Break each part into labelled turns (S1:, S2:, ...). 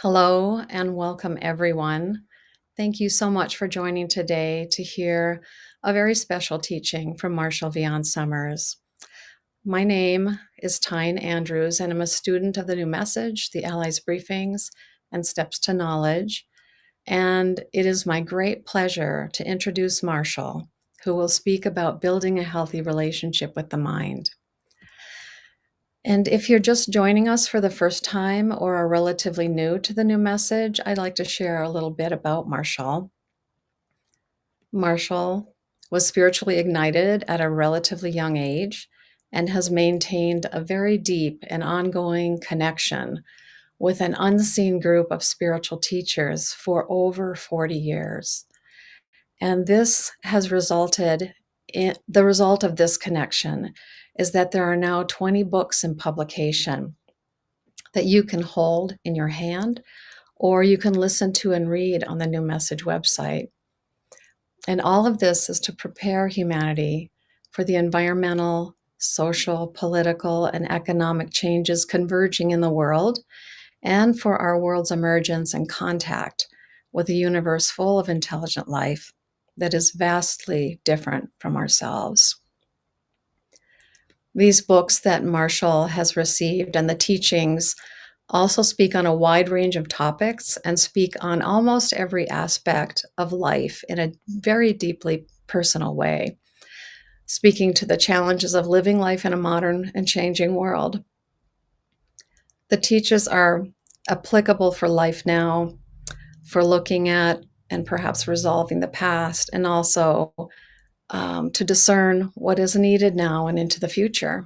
S1: Hello and welcome, everyone. Thank you so much for joining today to hear a very special teaching from Marshall Vian Summers. My name is Tyne Andrews, and I'm a student of the New Message, the Allies Briefings, and Steps to Knowledge. And it is my great pleasure to introduce Marshall, who will speak about building a healthy relationship with the mind. And if you're just joining us for the first time or are relatively new to the New Message, I'd like to share a little bit about Marshall. Marshall was spiritually ignited at a relatively young age and has maintained a very deep and ongoing connection with an unseen group of spiritual teachers for over 40 years. And this has resulted in the result of this connection is that there are now 20 books in publication that you can hold in your hand, or you can listen to and read on the New Message website. And all of this is to prepare humanity for the environmental, social, political, and economic changes converging in the world, and for our world's emergence and contact with a universe full of intelligent life that is vastly different from ourselves. These books that Marshall has received and the teachings also speak on a wide range of topics and speak on almost every aspect of life in a very deeply personal way, speaking to the challenges of living life in a modern and changing world. The teachings are applicable for life now, for looking at and perhaps resolving the past, and also to discern what is needed now and into the future.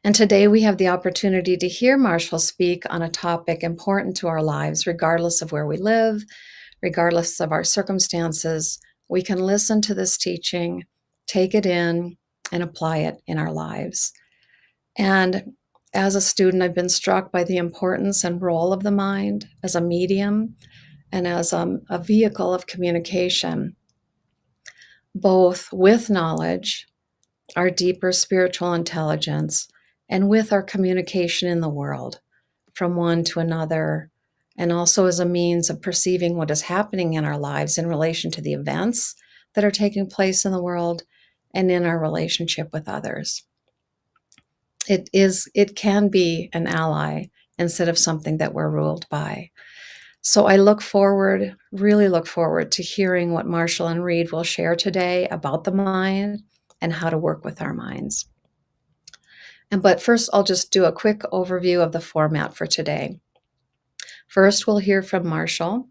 S1: And today we have the opportunity to hear Marshall speak on a topic important to our lives, regardless of where we live, regardless of our circumstances. We can listen to this teaching, take it in, and apply it in our lives. And as a student, I've been struck by the importance and role of the mind as a medium and as a vehicle of communication, both with knowledge, our deeper spiritual intelligence, and with our communication in the world from one to another, and also as a means of perceiving what is happening in our lives in relation to the events that are taking place in the world and in our relationship with others. It can be an ally instead of something that we're ruled by. So I really look forward to hearing what Marshall and Reed will share today about the mind and how to work with our minds. But first, I'll just do a quick overview of the format for today. First, we'll hear from Marshall,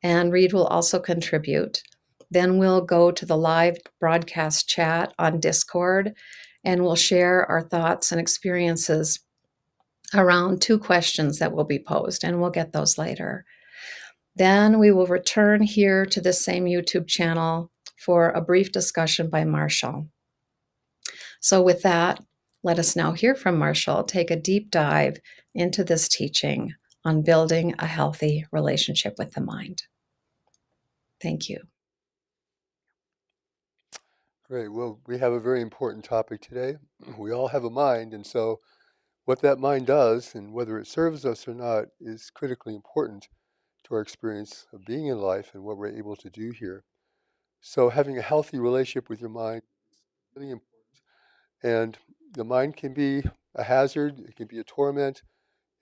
S1: and Reed will also contribute. Then we'll go to the live broadcast chat on Discord, and we'll share our thoughts and experiences around two questions that will be posed, and we'll get those later. Then we will return here to the same YouTube channel for a brief discussion by Marshall. So with that, let us now hear from Marshall take a deep dive into this teaching on building a healthy relationship with the mind. Thank you.
S2: Great. Well, we have a very important topic today. We all have a mind, and so what that mind does and whether it serves us or not is critically important to our experience of being in life and what we're able to do here. So having a healthy relationship with your mind is really important. And the mind can be a hazard, it can be a torment,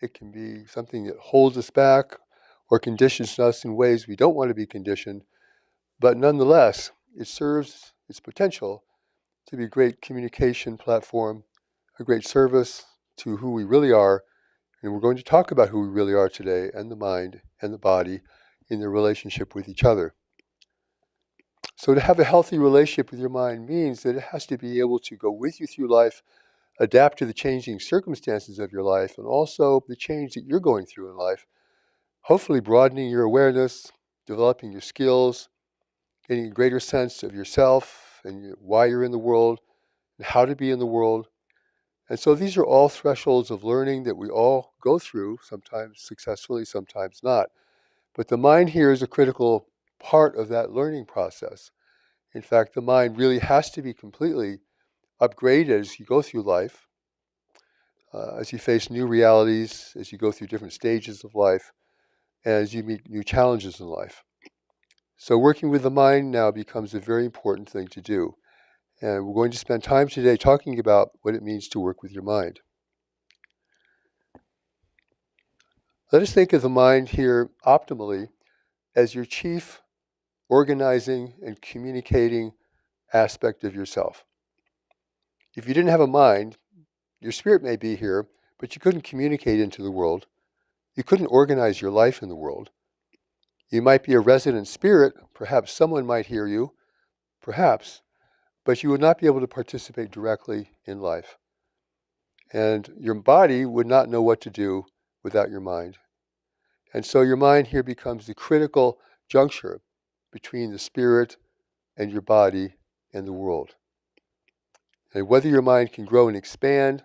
S2: it can be something that holds us back or conditions us in ways we don't want to be conditioned. But nonetheless, it serves its potential to be a great communication platform, a great service to who we really are. And we're going to talk about who we really are today, and the mind and the body in their relationship with each other. So to have a healthy relationship with your mind means that it has to be able to go with you through life, adapt to the changing circumstances of your life, and also the change that you're going through in life, hopefully broadening your awareness, developing your skills, getting a greater sense of yourself and why you're in the world and how to be in the world. And so these are all thresholds of learning that we all go through, sometimes successfully, sometimes not. But the mind here is a critical part of that learning process. In fact, the mind really has to be completely upgraded as you go through life. as you face new realities, as you go through different stages of life, and as you meet new challenges in life. So working with the mind now becomes a very important thing to do. And we're going to spend time today talking about what it means to work with your mind. Let us think of the mind here optimally as your chief organizing and communicating aspect of yourself. If you didn't have a mind, your spirit may be here, but you couldn't communicate into the world. You couldn't organize your life in the world. You might be a resident spirit, perhaps someone might hear you, perhaps, but you would not be able to participate directly in life. And your body would not know what to do without your mind. And so your mind here becomes the critical juncture between the spirit and your body and the world. And whether your mind can grow and expand,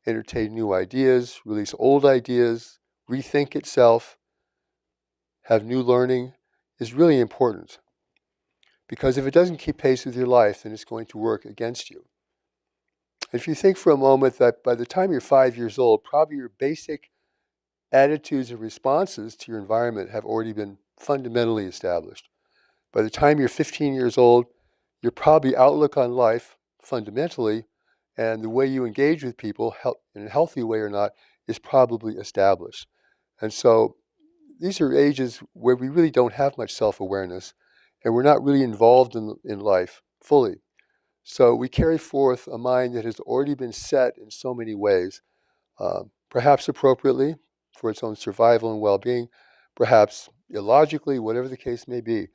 S2: entertain new ideas, release old ideas, rethink itself, have new learning, is really important. Because if it doesn't keep pace with your life, then it's going to work against you. If you think for a moment that by the time you're 5 years old, probably your basic attitudes and responses to your environment have already been fundamentally established. By the time you're 15 years old, your probably outlook on life fundamentally and the way you engage with people, in a healthy way or not, is probably established. And so these are ages where we really don't have much self-awareness and we're not really involved in life fully. So we carry forth a mind that has already been set in so many ways, perhaps appropriately for its own survival and well-being, perhaps illogically, whatever the case may be.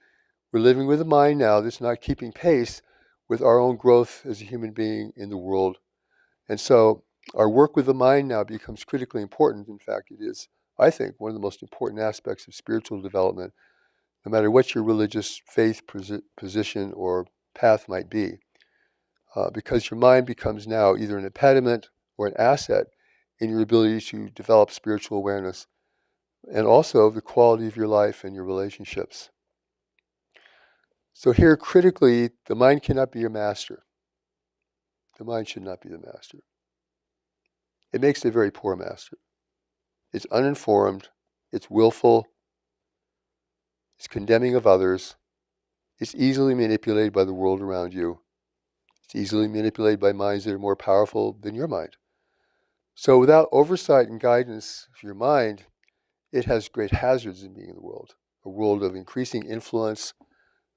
S2: We're living with a mind now that's not keeping pace with our own growth as a human being in the world. And so our work with the mind now becomes critically important. In fact, it is, I think, one of the most important aspects of spiritual development, no matter what your religious faith position or path might be. Because your mind becomes now either an impediment or an asset in your ability to develop spiritual awareness and also the quality of your life and your relationships. So here, critically, the mind cannot be your master. The mind should not be the master. It makes a very poor master. It's uninformed, it's willful, it's condemning of others, it's easily manipulated by the world around you. It's easily manipulated by minds that are more powerful than your mind. So without oversight and guidance of your mind, it has great hazards in being in the world. A world of increasing influence,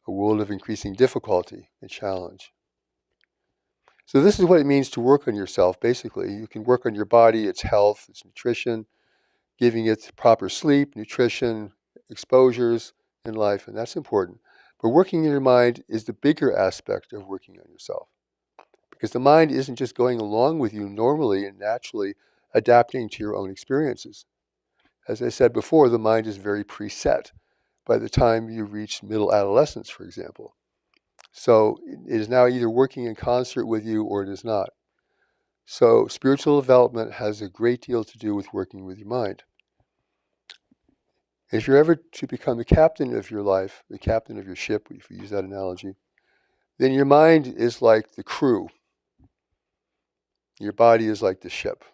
S2: a world of increasing difficulty and challenge. So this is what it means to work on yourself, basically. You can work on your body, its health, its nutrition, giving it proper sleep, nutrition, exposures in life, and that's important. But working in your mind is the bigger aspect of working on yourself. Because the mind isn't just going along with you normally and naturally adapting to your own experiences. As I said before, the mind is very preset by the time you reach middle adolescence, for example. So it is now either working in concert with you or it is not. So spiritual development has a great deal to do with working with your mind. If you're ever to become the captain of your life, the captain of your ship, if we use that analogy, then your mind is like the crew. Your body is like the ship.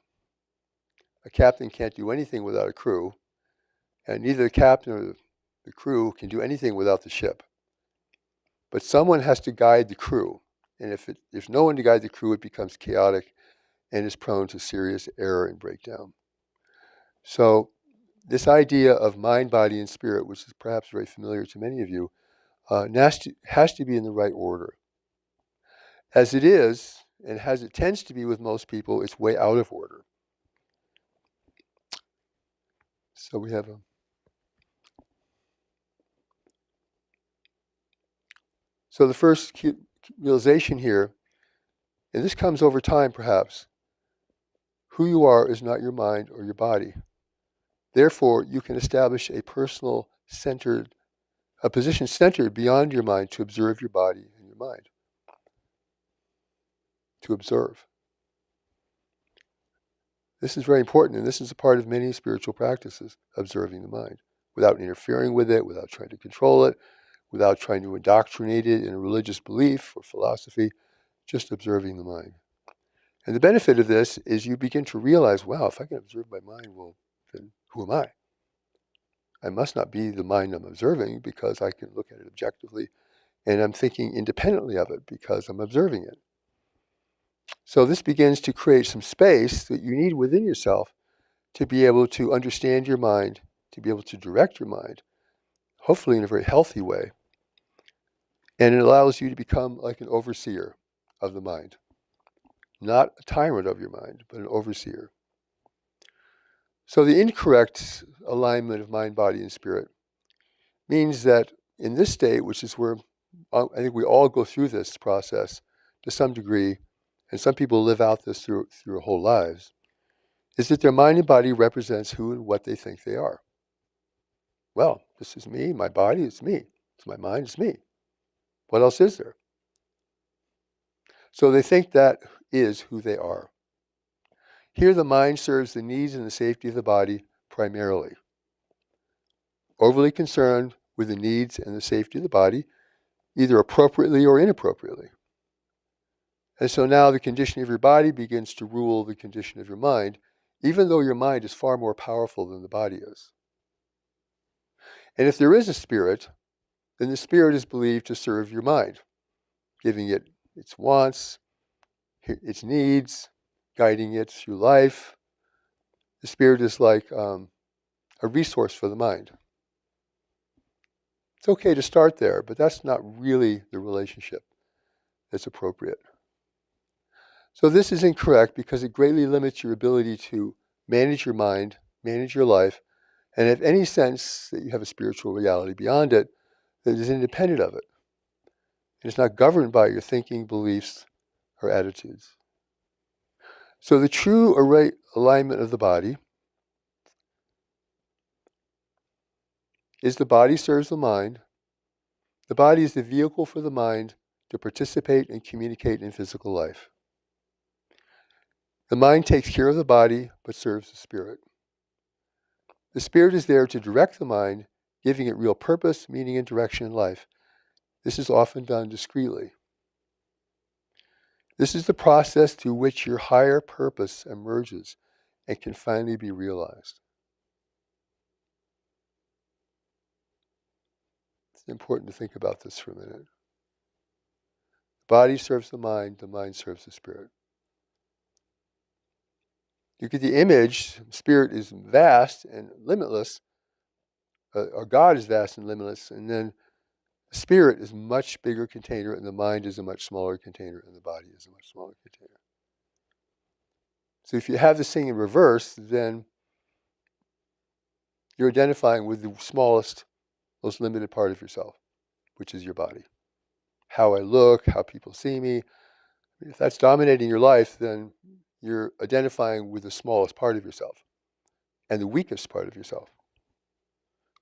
S2: A captain can't do anything without a crew, and neither the captain or the crew can do anything without the ship. But someone has to guide the crew, and if no one to guide the crew, it becomes chaotic and is prone to serious error and breakdown. So this idea of mind, body, and spirit, which is perhaps very familiar to many of you, has to be in the right order. As it is, and as it tends to be with most people, it's way out of order. So we have so the first realization here, and this comes over time perhaps, who you are is not your mind or your body. Therefore, you can establish a position centered beyond your mind to observe your body and your mind. To observe. This is very important, and this is a part of many spiritual practices, observing the mind, without interfering with it, without trying to control it, without trying to indoctrinate it in a religious belief or philosophy, just observing the mind. And the benefit of this is you begin to realize, wow, if I can observe my mind, well, then who am I? I must not be the mind I'm observing because I can look at it objectively, and I'm thinking independently of it because I'm observing it. So this begins to create some space that you need within yourself to be able to understand your mind, to be able to direct your mind, hopefully in a very healthy way. And it allows you to become like an overseer of the mind. Not a tyrant of your mind, but an overseer. So the incorrect alignment of mind, body, and spirit means that in this state, which is where I think we all go through this process to some degree, and some people live out this through their whole lives, is that their mind and body represents who and what they think they are. Well, this is me, my body is me, it's my mind, it's me. What else is there? So they think that is who they are. Here the mind serves the needs and the safety of the body primarily. Overly concerned with the needs and the safety of the body, either appropriately or inappropriately. And so now the condition of your body begins to rule the condition of your mind, even though your mind is far more powerful than the body is. And if there is a spirit, then the spirit is believed to serve your mind, giving it its wants, its needs, guiding it through life. The spirit is like a resource for the mind. It's okay to start there, but that's not really the relationship that's appropriate. So this is incorrect because it greatly limits your ability to manage your mind, manage your life, and have any sense that you have a spiritual reality beyond it that is independent of it. And it's not governed by your thinking, beliefs, or attitudes. So the true alignment of the body is the body serves the mind. The body is the vehicle for the mind to participate and communicate in physical life. The mind takes care of the body, but serves the spirit. The spirit is there to direct the mind, giving it real purpose, meaning, and direction in life. This is often done discreetly. This is the process through which your higher purpose emerges and can finally be realized. It's important to think about this for a minute. The body serves the mind serves the spirit. You get the image, spirit is vast and limitless, or God is vast and limitless, and then the spirit is a much bigger container, and the mind is a much smaller container, and the body is a much smaller container. So if you have this thing in reverse, then you're identifying with the smallest, most limited part of yourself, which is your body. How I look, how people see me. If that's dominating your life, then you're identifying with the smallest part of yourself and the weakest part of yourself.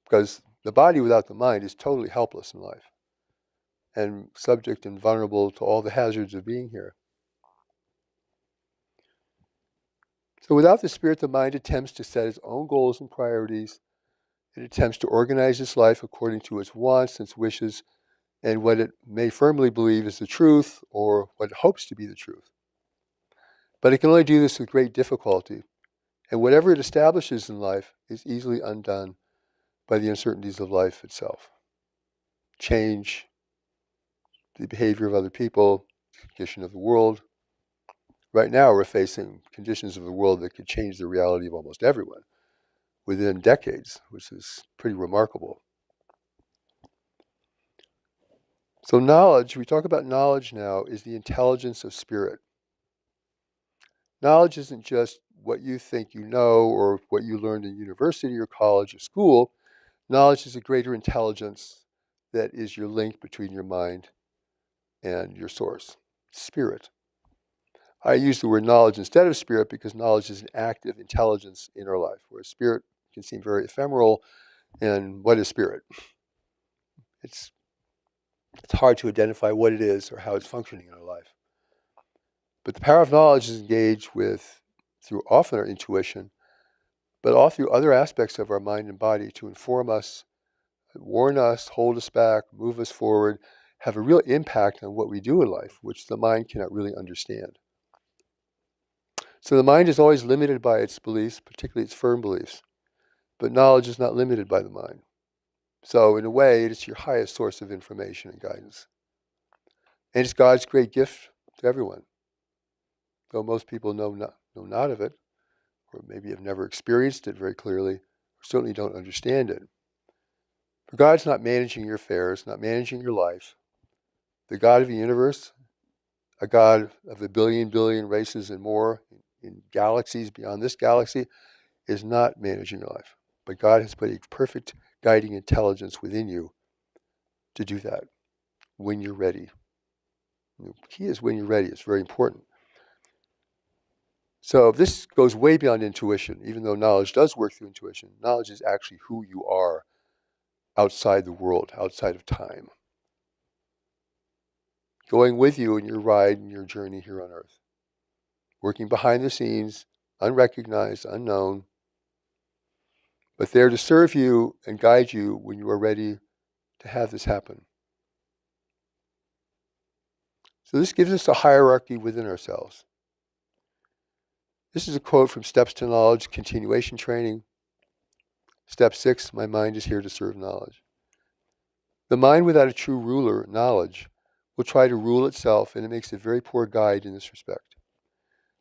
S2: Because the body without the mind is totally helpless in life and subject and vulnerable to all the hazards of being here. So without the spirit, the mind attempts to set its own goals and priorities. It attempts to organize its life according to its wants, its wishes, and what it may firmly believe is the truth or what it hopes to be the truth. But it can only do this with great difficulty, and whatever it establishes in life is easily undone by the uncertainties of life itself. Change, the behavior of other people, the condition of the world. Right now we're facing conditions of the world that could change the reality of almost everyone within decades, which is pretty remarkable. So knowledge, we talk about knowledge now, is the intelligence of spirit. Knowledge isn't just what you think you know or what you learned in university or college or school. Knowledge is a greater intelligence that is your link between your mind and your source, spirit. I use the word knowledge instead of spirit because knowledge is an active intelligence in our life, whereas spirit can seem very ephemeral. And what is spirit? It's hard to identify what it is or how it's functioning in our life. But the power of knowledge is engaged with through often our intuition, but all through other aspects of our mind and body to inform us, warn us, hold us back, move us forward, have a real impact on what we do in life, which the mind cannot really understand. So the mind is always limited by its beliefs, particularly its firm beliefs. But knowledge is not limited by the mind. So in a way, it is your highest source of information and guidance. And it's God's great gift to everyone. Though most people know not of it, or maybe have never experienced it very clearly, or certainly don't understand it. For God's not managing your affairs, not managing your life. The God of the universe, a God of a billion races and more in galaxies beyond this galaxy, is not managing your life. But God has put a perfect guiding intelligence within you to do that when you're ready. The key is when you're ready. It's very important. So this goes way beyond intuition. Even though knowledge does work through intuition, knowledge is actually who you are outside the world, outside of time. Going with you in your ride and your journey here on earth. Working behind the scenes, unrecognized, unknown, but there to serve you and guide you when you are ready to have this happen. So this gives us a hierarchy within ourselves. This is a quote from Steps to Knowledge, Continuation Training. Step 6, my mind is here to serve knowledge. The mind without a true ruler, knowledge, will try to rule itself, and it makes a very poor guide in this respect.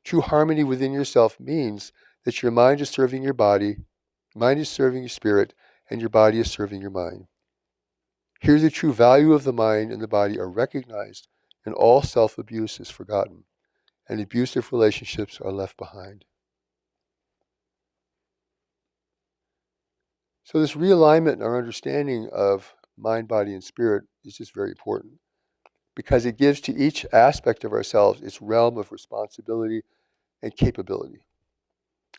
S2: True harmony within yourself means that your mind is serving your body, mind is serving your spirit, and your body is serving your mind. Here the true value of the mind and the body are recognized, and all self-abuse is forgotten, and abusive relationships are left behind. So this realignment in our understanding of mind, body, and spirit is just very important, because it gives to each aspect of ourselves its realm of responsibility and capability.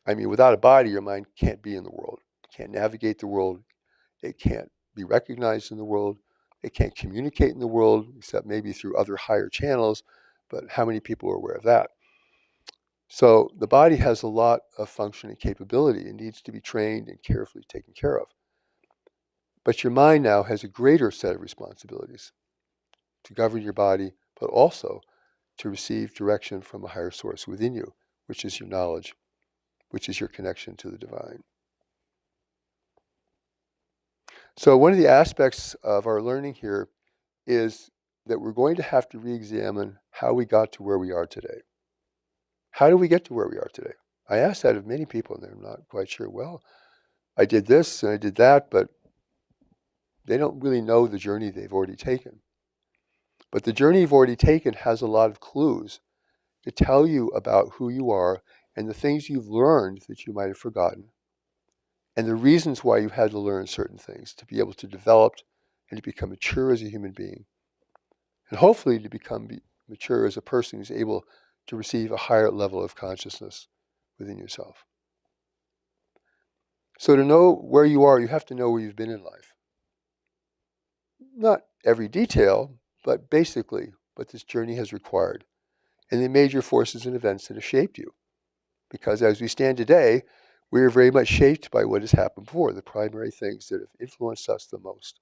S2: I mean, without a body, your mind can't be in the world. It can't navigate the world. It can't be recognized in the world. It can't communicate in the world, except maybe through other higher channels, but how many people are aware of that? So the body has a lot of function and capability. It needs to be trained and carefully taken care of. But your mind now has a greater set of responsibilities to govern your body, but also to receive direction from a higher source within you, which is your knowledge, which is your connection to the divine. So one of the aspects of our learning here is that we're going to have to re-examine how we got to where we are today. How do we get to where we are today? I asked that of many people, and they're not quite sure. Well, I did this and I did that, but they don't really know the journey they've already taken. But the journey you've already taken has a lot of clues to tell you about who you are and the things you've learned that you might have forgotten, and the reasons why you had to learn certain things to be able to develop and to become mature as a human being, and hopefully to become mature as a person who's able to receive a higher level of consciousness within yourself. So to know where you are, you have to know where you've been in life. Not every detail, but basically what this journey has required, and the major forces and events that have shaped you. Because as we stand today, we are very much shaped by what has happened before, the primary things that have influenced us the most.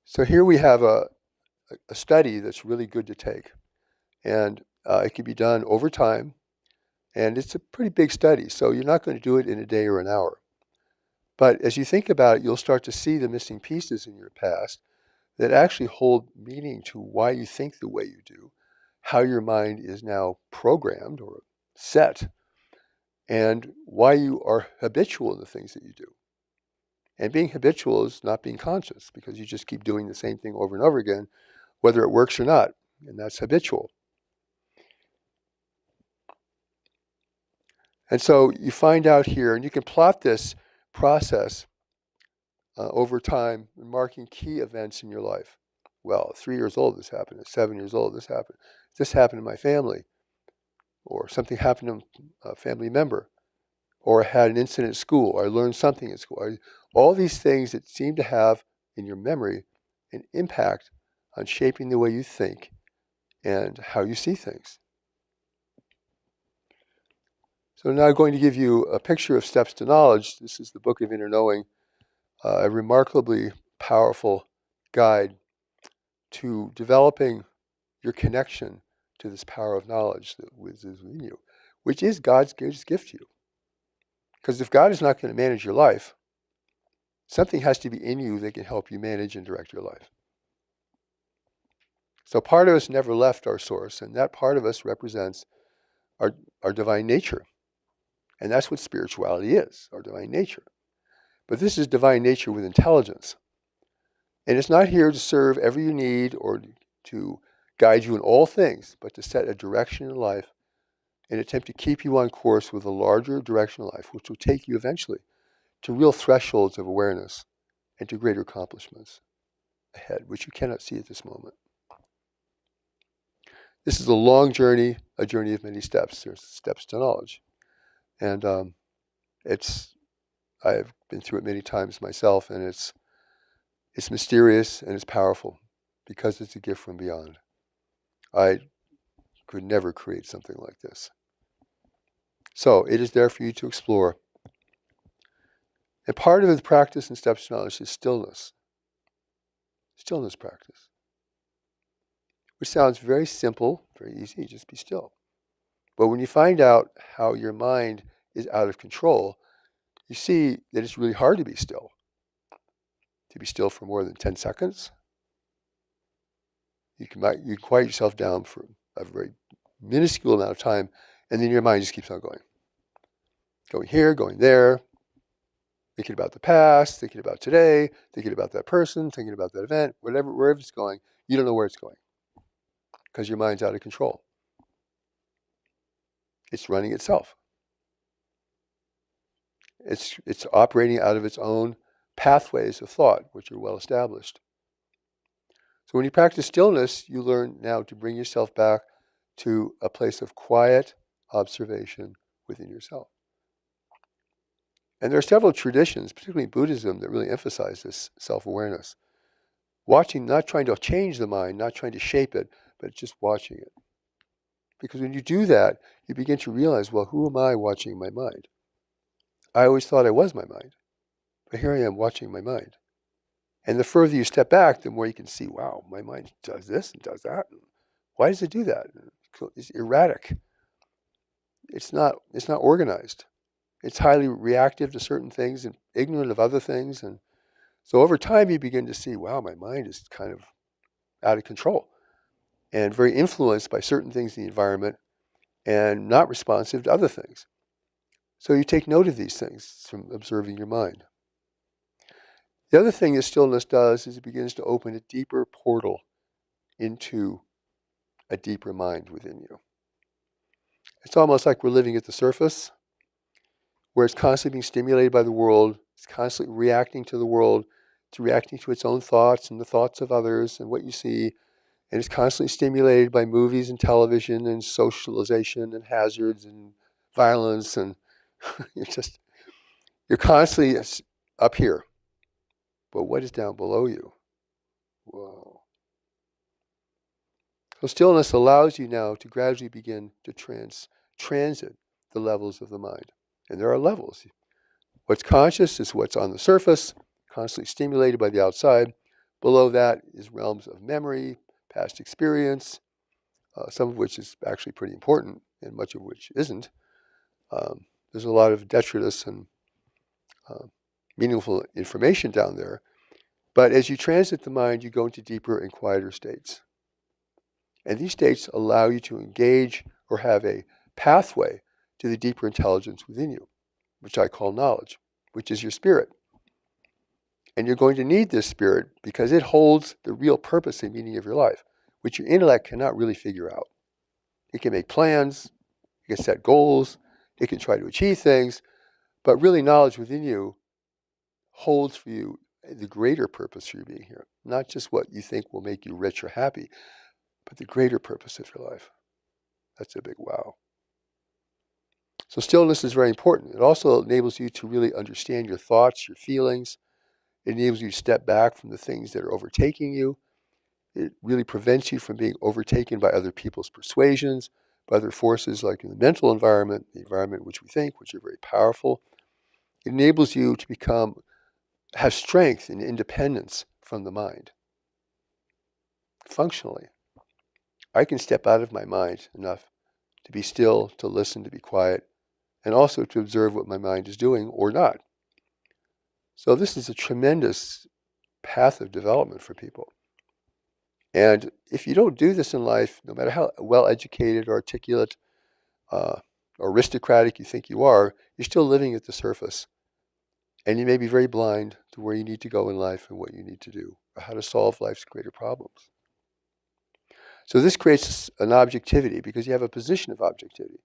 S2: So here we have a study that's really good to take, and it can be done over time, and it's a pretty big study, so you're not going to do it in a day or an hour. But as you think about it, you'll start to see the missing pieces in your past that actually hold meaning to why you think the way you do, how your mind is now programmed or set, and why you are habitual in the things that you do. And being habitual is not being conscious, because you just keep doing the same thing over and over again, whether it works or not, and that's habitual. And so you find out here, and you can plot this process over time, marking key events in your life. Well, at 3 years old, this happened. At 7 years old, this happened. This happened in my family, or something happened to a family member, or I had an incident at school, or I learned something at school. All these things that seem to have in your memory an impact on shaping the way you think and how you see things. So now I'm going to give you a picture of Steps to Knowledge. This is the Book of Inner Knowing, a remarkably powerful guide to developing your connection to this power of knowledge that is within you, which is God's greatest gift to you. Because if God is not going to manage your life, something has to be in you that can help you manage and direct your life. So part of us never left our source, and that part of us represents our divine nature. And that's what spirituality is, our divine nature. But this is divine nature with intelligence. And it's not here to serve every you need or to guide you in all things, but to set a direction in life and attempt to keep you on course with a larger direction in life, which will take you eventually to real thresholds of awareness and to greater accomplishments ahead, which you cannot see at this moment. This is a long journey, a journey of many steps. There's steps to knowledge. And I've been through it many times myself, and it's mysterious and it's powerful because it's a gift from beyond. I could never create something like this. So it is there for you to explore. And part of the practice in steps to knowledge is stillness. Stillness practice. Which sounds very simple, very easy, just be still. But when you find out how your mind is out of control, you see that it's really hard to be still. To be still for more than 10 seconds. You quiet yourself down for a very minuscule amount of time, and then your mind just keeps on going. Going here, going there, thinking about the past, thinking about today, thinking about that person, thinking about that event, wherever it's going, you don't know where it's going because your mind's out of control. It's running itself. It's operating out of its own pathways of thought, which are well established. So when you practice stillness, you learn now to bring yourself back to a place of quiet observation within yourself. And there are several traditions, particularly Buddhism, that really emphasize this self-awareness. Watching, not trying to change the mind, not trying to shape it, but just watching it. Because when you do that, you begin to realize, well, who am I watching my mind? I always thought I was my mind, but here I am watching my mind. And the further you step back, the more you can see, wow, my mind does this and does that. Why does it do that? It's erratic. It's not organized. It's highly reactive to certain things and ignorant of other things. And so over time, you begin to see, wow, my mind is kind of out of control and very influenced by certain things in the environment and not responsive to other things. So you take note of these things from observing your mind. The other thing that stillness does is it begins to open a deeper portal into a deeper mind within you. It's almost like we're living at the surface, where it's constantly being stimulated by the world, it's constantly reacting to the world, it's reacting to its own thoughts and the thoughts of others and what you see, and it's constantly stimulated by movies and television and socialization and hazards and violence, and you're constantly up here. But what is down below you? Whoa. So stillness allows you now to gradually begin to transit the levels of the mind. And there are levels. What's conscious is what's on the surface, constantly stimulated by the outside. Below that is realms of memory, past experience, some of which is actually pretty important and much of which isn't. There's a lot of detritus and meaningful information down there. But as you transit the mind, you go into deeper and quieter states. And these states allow you to engage or have a pathway to the deeper intelligence within you, which I call knowledge, which is your spirit. And you're going to need this spirit because it holds the real purpose and meaning of your life, which your intellect cannot really figure out. It can make plans, it can set goals, it can try to achieve things, but really knowledge within you holds for you the greater purpose for you being here, not just what you think will make you rich or happy, but the greater purpose of your life. That's a big wow. So stillness is very important. It also enables you to really understand your thoughts, your feelings. It enables you to step back from the things that are overtaking you. It really prevents you from being overtaken by other people's persuasions, by other forces like in the mental environment, the environment in which we think, which are very powerful. It enables you to have strength and independence from the mind, functionally. I can step out of my mind enough to be still, to listen, to be quiet, and also to observe what my mind is doing or not. So this is a tremendous path of development for people. And if you don't do this in life, no matter how well educated or articulate or aristocratic you think you are, you're still living at the surface. And you may be very blind to where you need to go in life and what you need to do, or how to solve life's greater problems. So this creates an objectivity because you have a position of objectivity.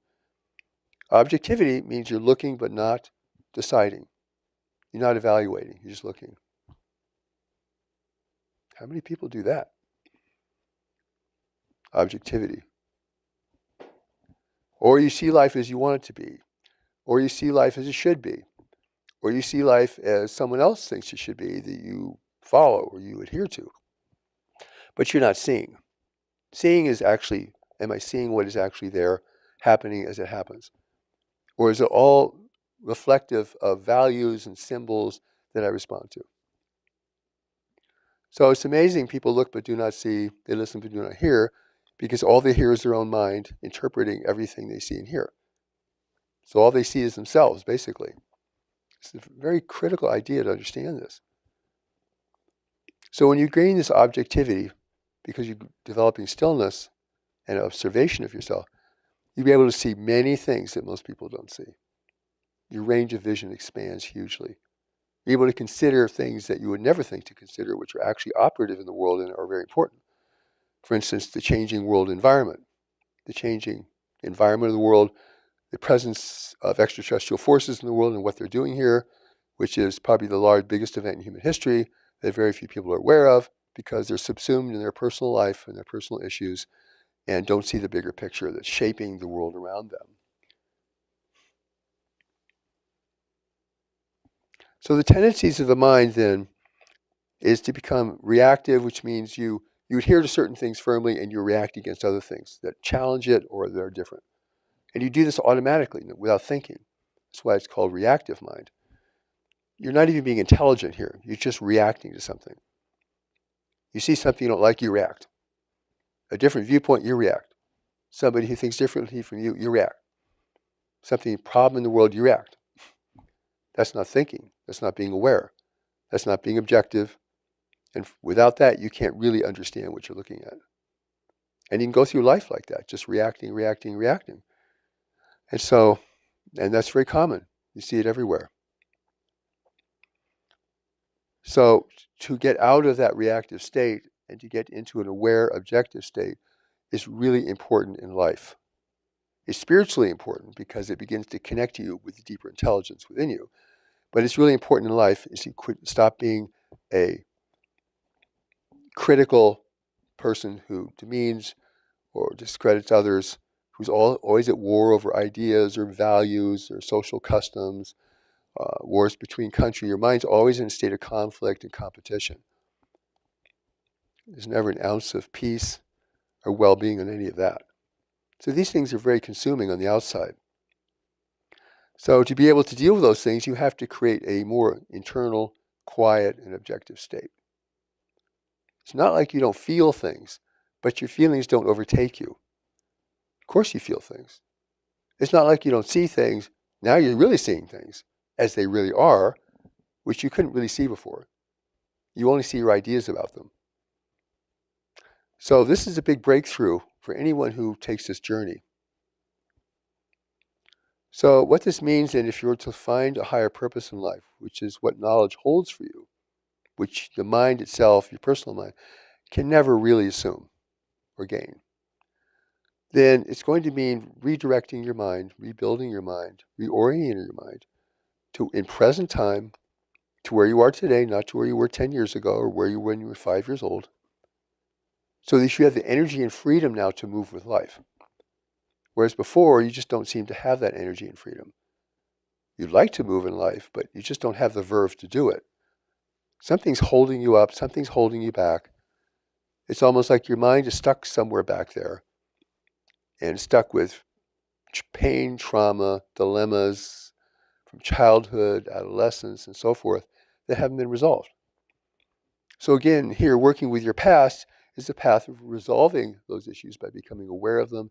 S2: Objectivity means you're looking but not deciding. You're not evaluating, you're just looking. How many people do that? Objectivity. Or you see life as you want it to be, or you see life as it should be, or you see life as someone else thinks it should be that you follow or you adhere to. But you're not seeing. Seeing is actually, am I seeing what is actually there, happening as it happens? Or is it all reflective of values and symbols that I respond to? So it's amazing people look but do not see, they listen but do not hear, because all they hear is their own mind interpreting everything they see and hear. So all they see is themselves, basically. It's a very critical idea to understand this. So when you gain this objectivity, because you're developing stillness and observation of yourself, you'll be able to see many things that most people don't see. Your range of vision expands hugely. You're able to consider things that you would never think to consider, which are actually operative in the world and are very important. For instance, the changing world environment, the changing environment of the world, the presence of extraterrestrial forces in the world and what they're doing here, which is probably the biggest event in human history that very few people are aware of because they're subsumed in their personal life and their personal issues and don't see the bigger picture that's shaping the world around them. So the tendencies of the mind then is to become reactive, which means you adhere to certain things firmly and you react against other things that challenge it or that are different. And you do this automatically without thinking. That's why it's called reactive mind. You're not even being intelligent here. You're just reacting to something. You see something you don't like, you react. A different viewpoint, you react. Somebody who thinks differently from you, you react. Something, problem in the world, you react. That's not thinking. That's not being aware. That's not being objective. And without that, you can't really understand what you're looking at. And you can go through life like that, just reacting, reacting, reacting. And that's very common. You see it everywhere. So to get out of that reactive state and to get into an aware, objective state is really important in life. It's spiritually important because it begins to connect you with the deeper intelligence within you. But it's really important in life is to stop being a critical person who demeans or discredits others, who's always at war over ideas or values or social customs, wars between countries. Your mind's always in a state of conflict and competition. There's never an ounce of peace or well-being in any of that. So these things are very consuming on the outside. So to be able to deal with those things, you have to create a more internal, quiet, and objective state. It's not like you don't feel things, but your feelings don't overtake you. Of course you feel things. It's not like you don't see things. Now you're really seeing things as they really are, which you couldn't really see before. You only see your ideas about them. So this is a big breakthrough for anyone who takes this journey. So what this means then, if you were to find a higher purpose in life, which is what knowledge holds for you, which the mind itself, your personal mind, can never really assume or gain, then it's going to mean redirecting your mind, rebuilding your mind, reorienting your mind to, in present time, to where you are today, not to where you were 10 years ago or where you were when you were 5 years old, so that you have the energy and freedom now to move with life. Whereas before, you just don't seem to have that energy and freedom. You'd like to move in life, but you just don't have the verve to do it. Something's holding you up, something's holding you back. It's almost like your mind is stuck somewhere back there and stuck with pain, trauma, dilemmas from childhood, adolescence, and so forth that haven't been resolved. So again, here, working with your past is a path of resolving those issues by becoming aware of them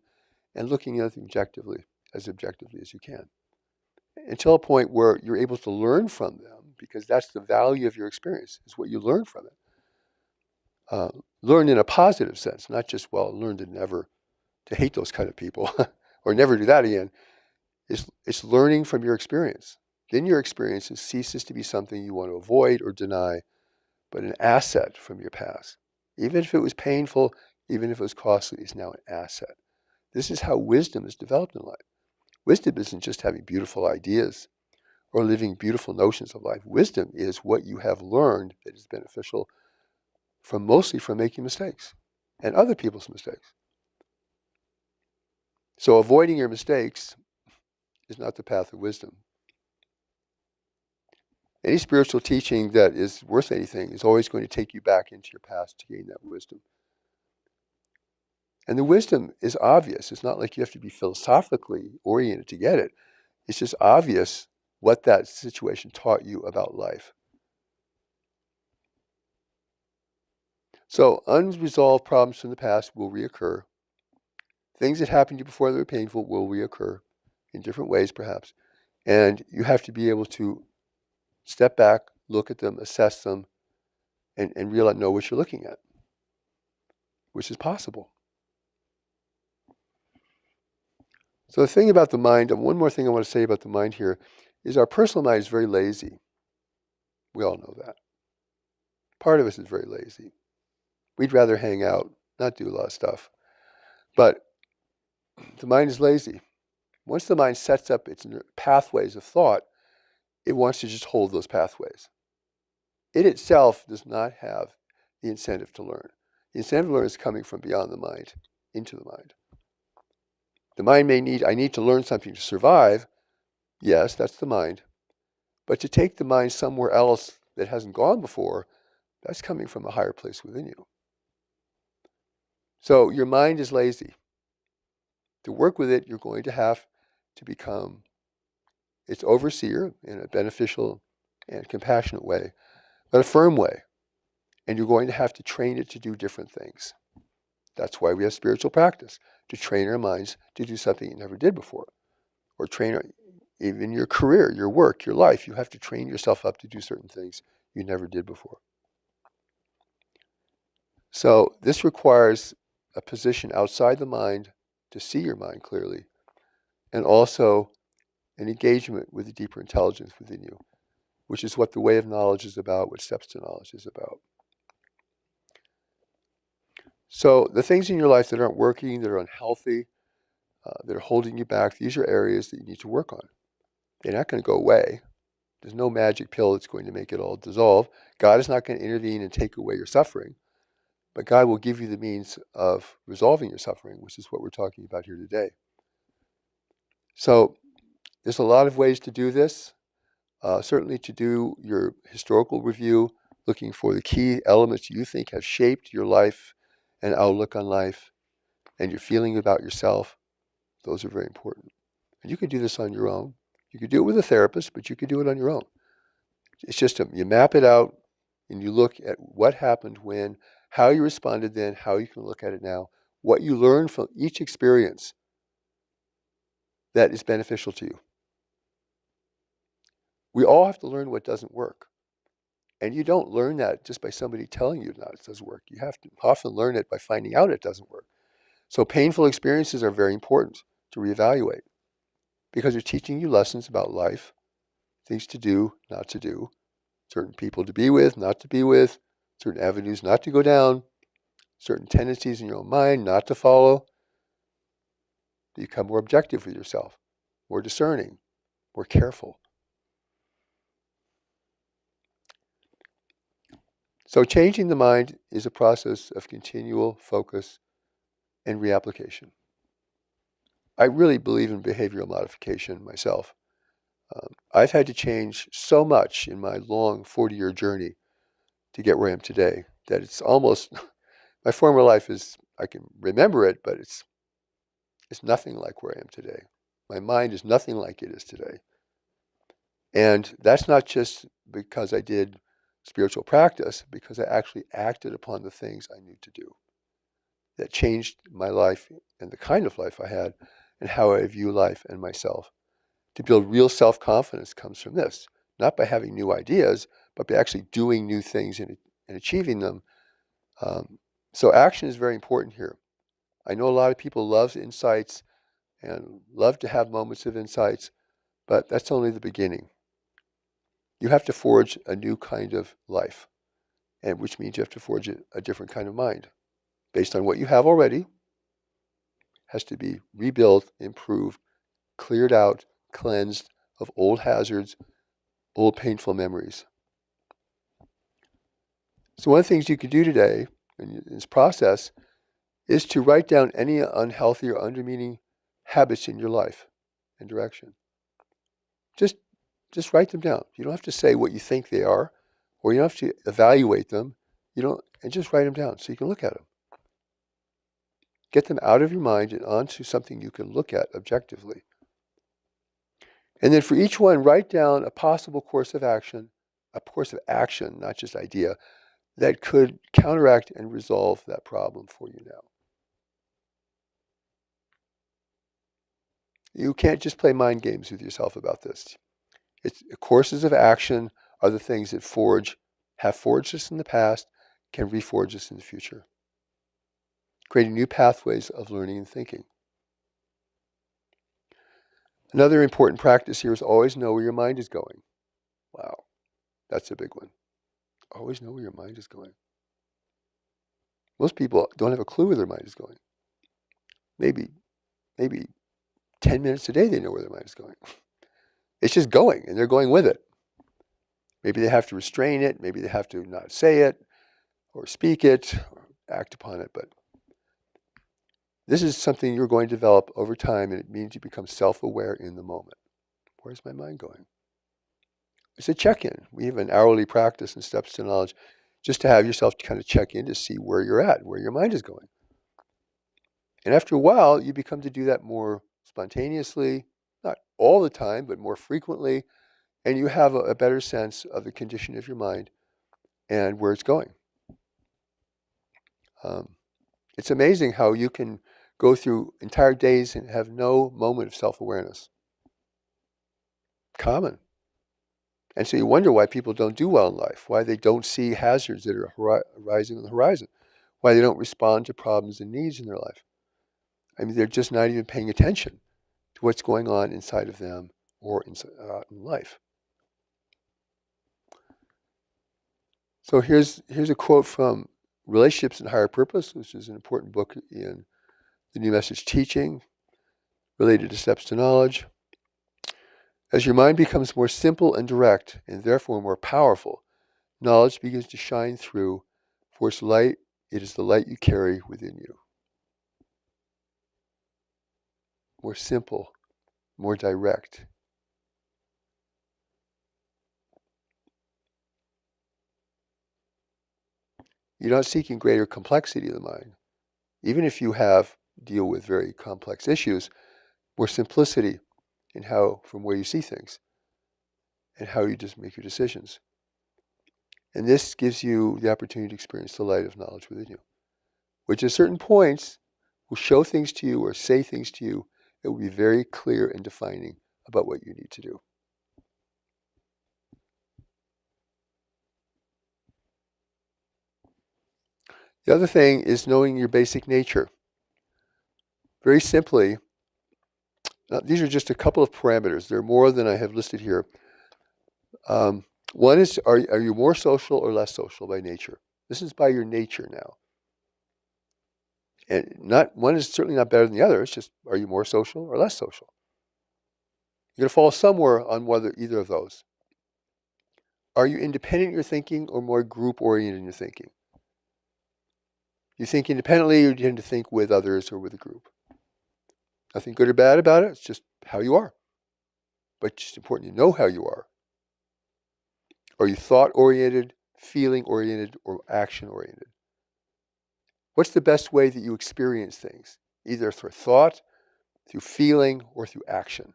S2: and looking at them objectively as you can, until a point where you're able to learn from them, because that's the value of your experience, is what you learn from it. Learn in a positive sense, not just, learn to hate those kind of people or never do that again. It's learning from your experience. Then your experience ceases to be something you want to avoid or deny, but an asset from your past. Even if it was painful, even if it was costly, it's now an asset. This is how wisdom is developed in life. Wisdom isn't just having beautiful ideas or living beautiful notions of life. Wisdom is what you have learned that is beneficial mostly from making mistakes and other people's mistakes. So avoiding your mistakes is not the path of wisdom. Any spiritual teaching that is worth anything is always going to take you back into your past to gain that wisdom. And the wisdom is obvious. It's not like you have to be philosophically oriented to get it. It's just obvious what that situation taught you about life. So unresolved problems from the past will reoccur. Things that happened to you before that were painful will reoccur in different ways, perhaps. And you have to be able to step back, look at them, assess them, and know what you're looking at, which is possible. So the thing about the mind, and one more thing I want to say about the mind here, is our personal mind is very lazy. We all know that. Part of us is very lazy. We'd rather hang out, not do a lot of stuff. But the mind is lazy. Once the mind sets up its pathways of thought, it wants to just hold those pathways. It itself does not have the incentive to learn. The incentive to learn is coming from beyond the mind, into the mind. The mind may need, I need to learn something to survive. Yes, that's the mind. But to take the mind somewhere else that hasn't gone before, that's coming from a higher place within you. So your mind is lazy. To work with it, you're going to have to become its overseer in a beneficial and compassionate way, but a firm way. And you're going to have to train it to do different things. That's why we have spiritual practice, to train our minds to do something it never did before. Or train even your career, your work, your life. You have to train yourself up to do certain things you never did before. So this requires a position outside the mind to see your mind clearly, and also an engagement with the deeper intelligence within you, which is what the way of knowledge is about, what steps to knowledge is about. So the things in your life that aren't working, that are unhealthy, that are holding you back, these are areas that you need to work on. They're not going to go away. There's no magic pill that's going to make it all dissolve. God is not going to intervene and take away your suffering, but God will give you the means of resolving your suffering, which is what we're talking about here today. So there's a lot of ways to do this. Certainly to do your historical review, looking for the key elements you think have shaped your life and outlook on life and your feeling about yourself. Those are very important. And you can do this on your own. You could do it with a therapist, but you could do it on your own. It's just you map it out and you look at what happened when, how you responded then, how you can look at it now, what you learned from each experience that is beneficial to you. We all have to learn what doesn't work. And you don't learn that just by somebody telling you that it doesn't work. You have to often learn it by finding out it doesn't work. So painful experiences are very important to reevaluate, because they're teaching you lessons about life, things to do, not to do, certain people to be with, not to be with, certain avenues not to go down, certain tendencies in your own mind not to follow. You become more objective with yourself, more discerning, more careful. So changing the mind is a process of continual focus and reapplication. I really believe in behavioral modification myself. I've had to change so much in my long 40-year journey to get where I am today that it's almost, my former life is, I can remember it, but it's nothing like where I am today. My mind is nothing like it is today. And that's not just because I did spiritual practice, because I actually acted upon the things I knew to do. that changed my life and the kind of life I had and how I view life and myself. To build real self-confidence comes from this, not by having new ideas, but by actually doing new things and achieving them. So action is very important here. I know a lot of people love insights and love to have moments of insights, but that's only the beginning. You have to forge a new kind of life, and which means you have to forge a different kind of mind. Based on what you have already, has to be rebuilt, improved, cleared out, cleansed of old hazards, old painful memories. So one of the things you can do today in this process is to write down any unhealthy or undermining habits in your life and direction. Just write them down. You don't have to say what you think they are, or you don't have to evaluate them. And just write them down so you can look at them. Get them out of your mind and onto something you can look at objectively. And then for each one, write down a possible course of action, not just idea, that could counteract and resolve that problem for you now. You can't just play mind games with yourself about this. Courses of action are the things that have forged us in the past, can reforge us in the future, creating new pathways of learning and thinking. Another important practice here is always know where your mind is going. Wow, that's a big one. Always know where your mind is going. Most people don't have a clue where their mind is going. Maybe 10 minutes a day they know where their mind is going. It's just going, and they're going with it. Maybe they have to restrain it. Maybe they have to not say it or speak it or act upon it. But this is something you're going to develop over time, and it means you become self-aware in the moment. Where's my mind going? It's a check-in. We have an hourly practice in Steps to Knowledge just to have yourself kind of check in to see where you're at, where your mind is going. And after a while, you become to do that more spontaneously, not all the time, but more frequently, and you have a better sense of the condition of your mind and where it's going. It's amazing how you can go through entire days and have no moment of self-awareness. Common. And so you wonder why people don't do well in life, why they don't see hazards that are arising on the horizon, why they don't respond to problems and needs in their life. I mean, they're just not even paying attention to what's going on inside of them or in life. So here's a quote from Relationships and Higher Purpose, which is an important book in the New Message teaching related to Steps to Knowledge. As your mind becomes more simple and direct, and therefore more powerful, knowledge begins to shine through, for its light, it is the light you carry within you. More simple, more direct. You're not seeking greater complexity of the mind. Even if you deal with very complex issues, more simplicity in from where you see things and how you just make your decisions. And this gives you the opportunity to experience the light of knowledge within you, which at certain points will show things to you or say things to you that will be very clear and defining about what you need to do. The other thing is knowing your basic nature. Very simply, these are just a couple of parameters. There are more than I have listed here. One is, are you more social or less social by nature? This is by your nature now. And one is certainly not better than the other. It's just, are you more social or less social? You're going to fall somewhere on either of those. Are you independent in your thinking or more group-oriented in your thinking? You think independently, or you tend to think with others or with a group? Nothing good or bad about it. It's just how you are. But it's important you know how you are. Are you thought-oriented, feeling-oriented, or action-oriented? What's the best way that you experience things? Either through thought, through feeling, or through action.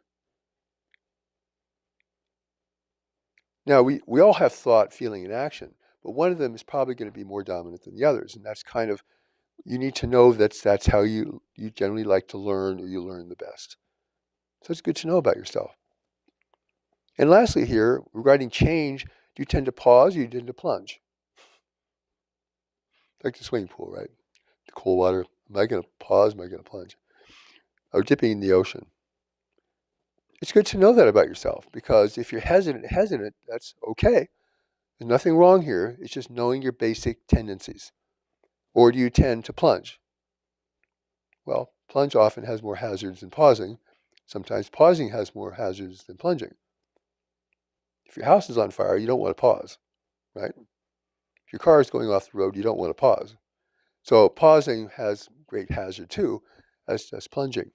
S2: Now, we all have thought, feeling, and action, but one of them is probably going to be more dominant than the others, and that's kind of you need to know that's how you generally like to learn, or you learn the best. So it's good to know about yourself. And lastly here, regarding change, do you tend to pause or you tend to plunge? Like the swimming pool, right? The cold water. Am I going to pause? Am I going to plunge? Or dipping in the ocean. It's good to know that about yourself, because if you're hesitant, that's okay. There's nothing wrong here. It's just knowing your basic tendencies. Or do you tend to plunge? Well, plunge often has more hazards than pausing. Sometimes pausing has more hazards than plunging. If your house is on fire, you don't want to pause, right? If your car is going off the road, you don't want to pause. So pausing has great hazard too, as does plunging.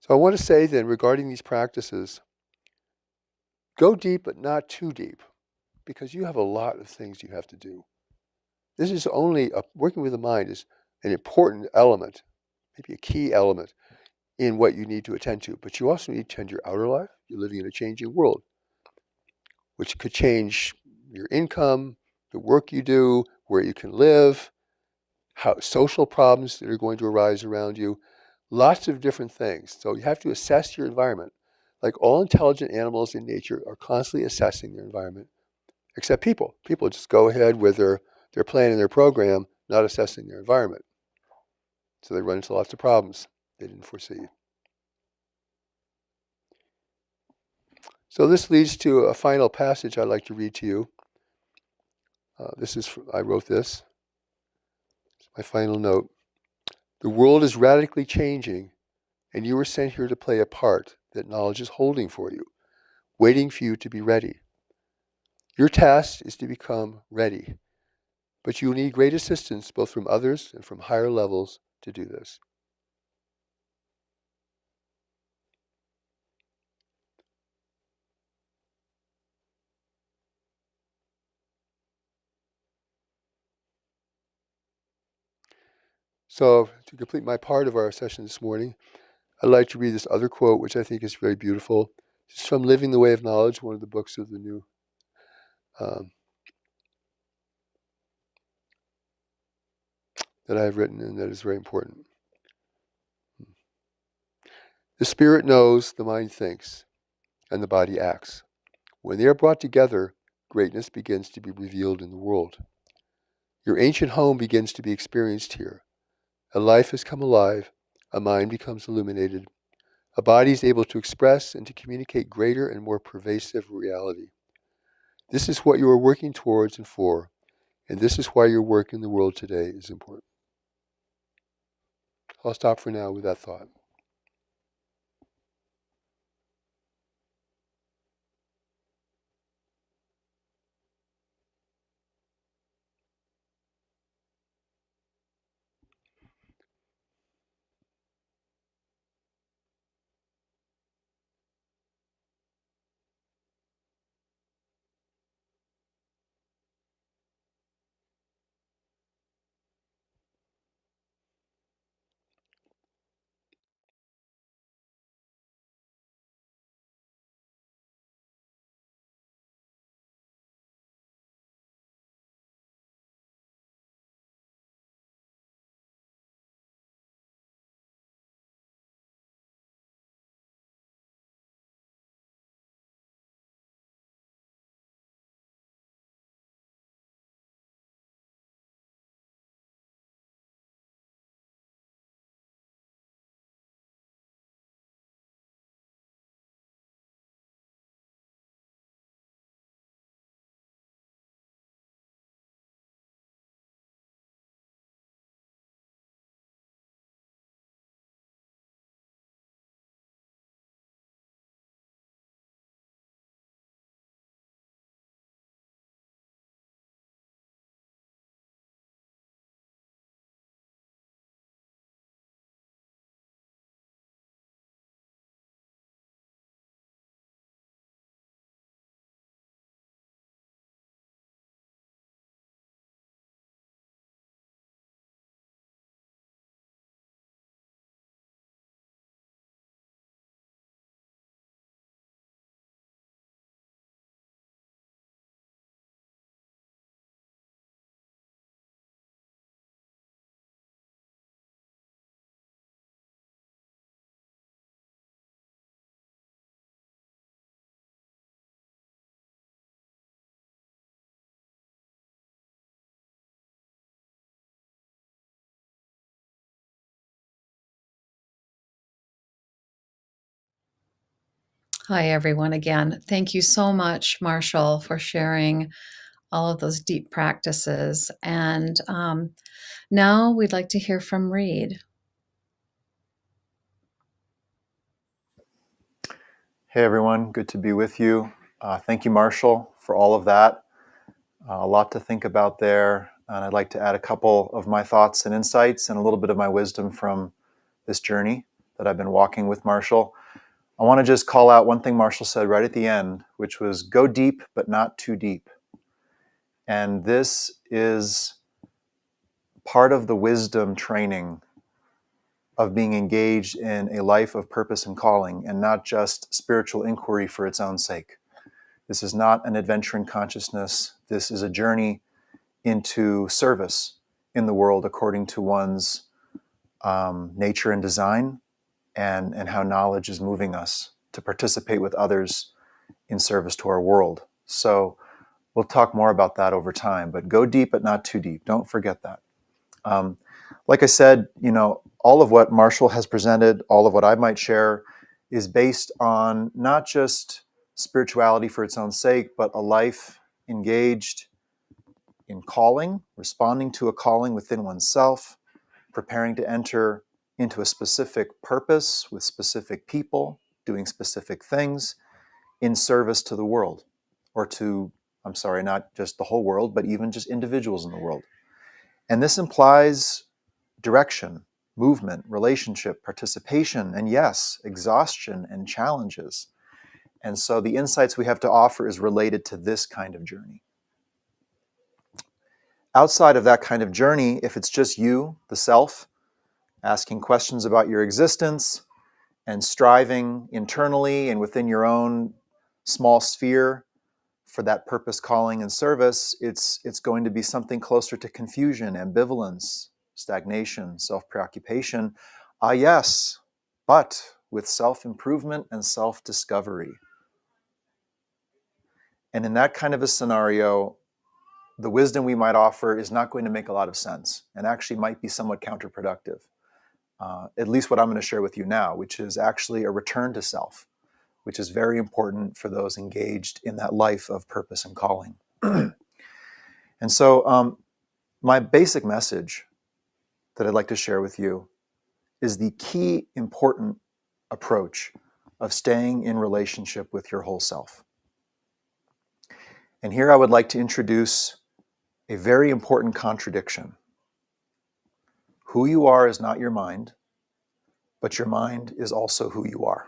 S2: So I want to say then, regarding these practices, go deep but not too deep, because you have a lot of things you have to do. This is only, working with the mind is an important element, maybe a key element in what you need to attend to. But you also need to attend to your outer life. You're living in a changing world, which could change your income, the work you do, where you can live, how social problems that are going to arise around you, lots of different things. So you have to assess your environment. Like all intelligent animals in nature are constantly assessing their environment, except people. People just go ahead with their plan and their program, not assessing their environment. So they run into lots of problems they didn't foresee. So this leads to a final passage I'd like to read to you. I wrote this. It's my final note. The world is radically changing, and you were sent here to play a part that knowledge is holding for you, waiting for you to be ready. Your task is to become ready, but you will need great assistance both from others and from higher levels to do this. So to complete my part of our session this morning, I'd like to read this other quote, which I think is very beautiful. It's from Living the Way of Knowledge, one of the books of the new um, that I have written, and that is very important. The spirit knows, the mind thinks, and the body acts. When they are brought together, greatness begins to be revealed in the world. Your ancient home begins to be experienced here. A life has come alive, a mind becomes illuminated, a body is able to express and to communicate greater and more pervasive reality. This is what you are working towards and for, and this is why your work in the world today is important. I'll stop for now with that thought.
S1: Hi, everyone, again. Thank you so much, Marshall, for sharing all of those deep practices. And now we'd like to hear from Reed.
S3: Hey everyone, good to be with you. Thank you, Marshall, for all of that. A lot to think about there. And I'd like to add a couple of my thoughts and insights and a little bit of my wisdom from this journey that I've been walking with Marshall. I want to just call out one thing Marshall said right at the end, which was go deep, but not too deep. And this is part of the wisdom training of being engaged in a life of purpose and calling, and not just spiritual inquiry for its own sake. This is not an adventure in consciousness. This is a journey into service in the world according to one's nature and design, and how knowledge is moving us to participate with others in service to our world. So we'll talk more about that over time, but go deep but not too deep. Don't forget that. Like I said, all of what Marshall has presented, all of what I might share is based on not just spirituality for its own sake, but a life engaged in calling, responding to a calling within oneself, preparing to enter into a specific purpose with specific people, doing specific things in service to the world, or to, I'm sorry, not just the whole world, but even just individuals in the world. And this implies direction, movement, relationship, participation, and yes, exhaustion and challenges. And so the insights we have to offer is related to this kind of journey. Outside of that kind of journey, if it's just you, the self, asking questions about your existence and striving internally and within your own small sphere for that purpose, calling, and service, it's going to be something closer to confusion, ambivalence, stagnation, self-preoccupation. Yes, but with self-improvement and self-discovery. And in that kind of a scenario, the wisdom we might offer is not going to make a lot of sense and actually might be somewhat counterproductive. At least what I'm going to share with you now, which is actually a return to self, which is very important for those engaged in that life of purpose and calling. And so my basic message that I'd like to share with you is the key important approach of staying in relationship with your whole self. And here I would like to introduce a very important contradiction. Who you are is not your mind, but your mind is also who you are.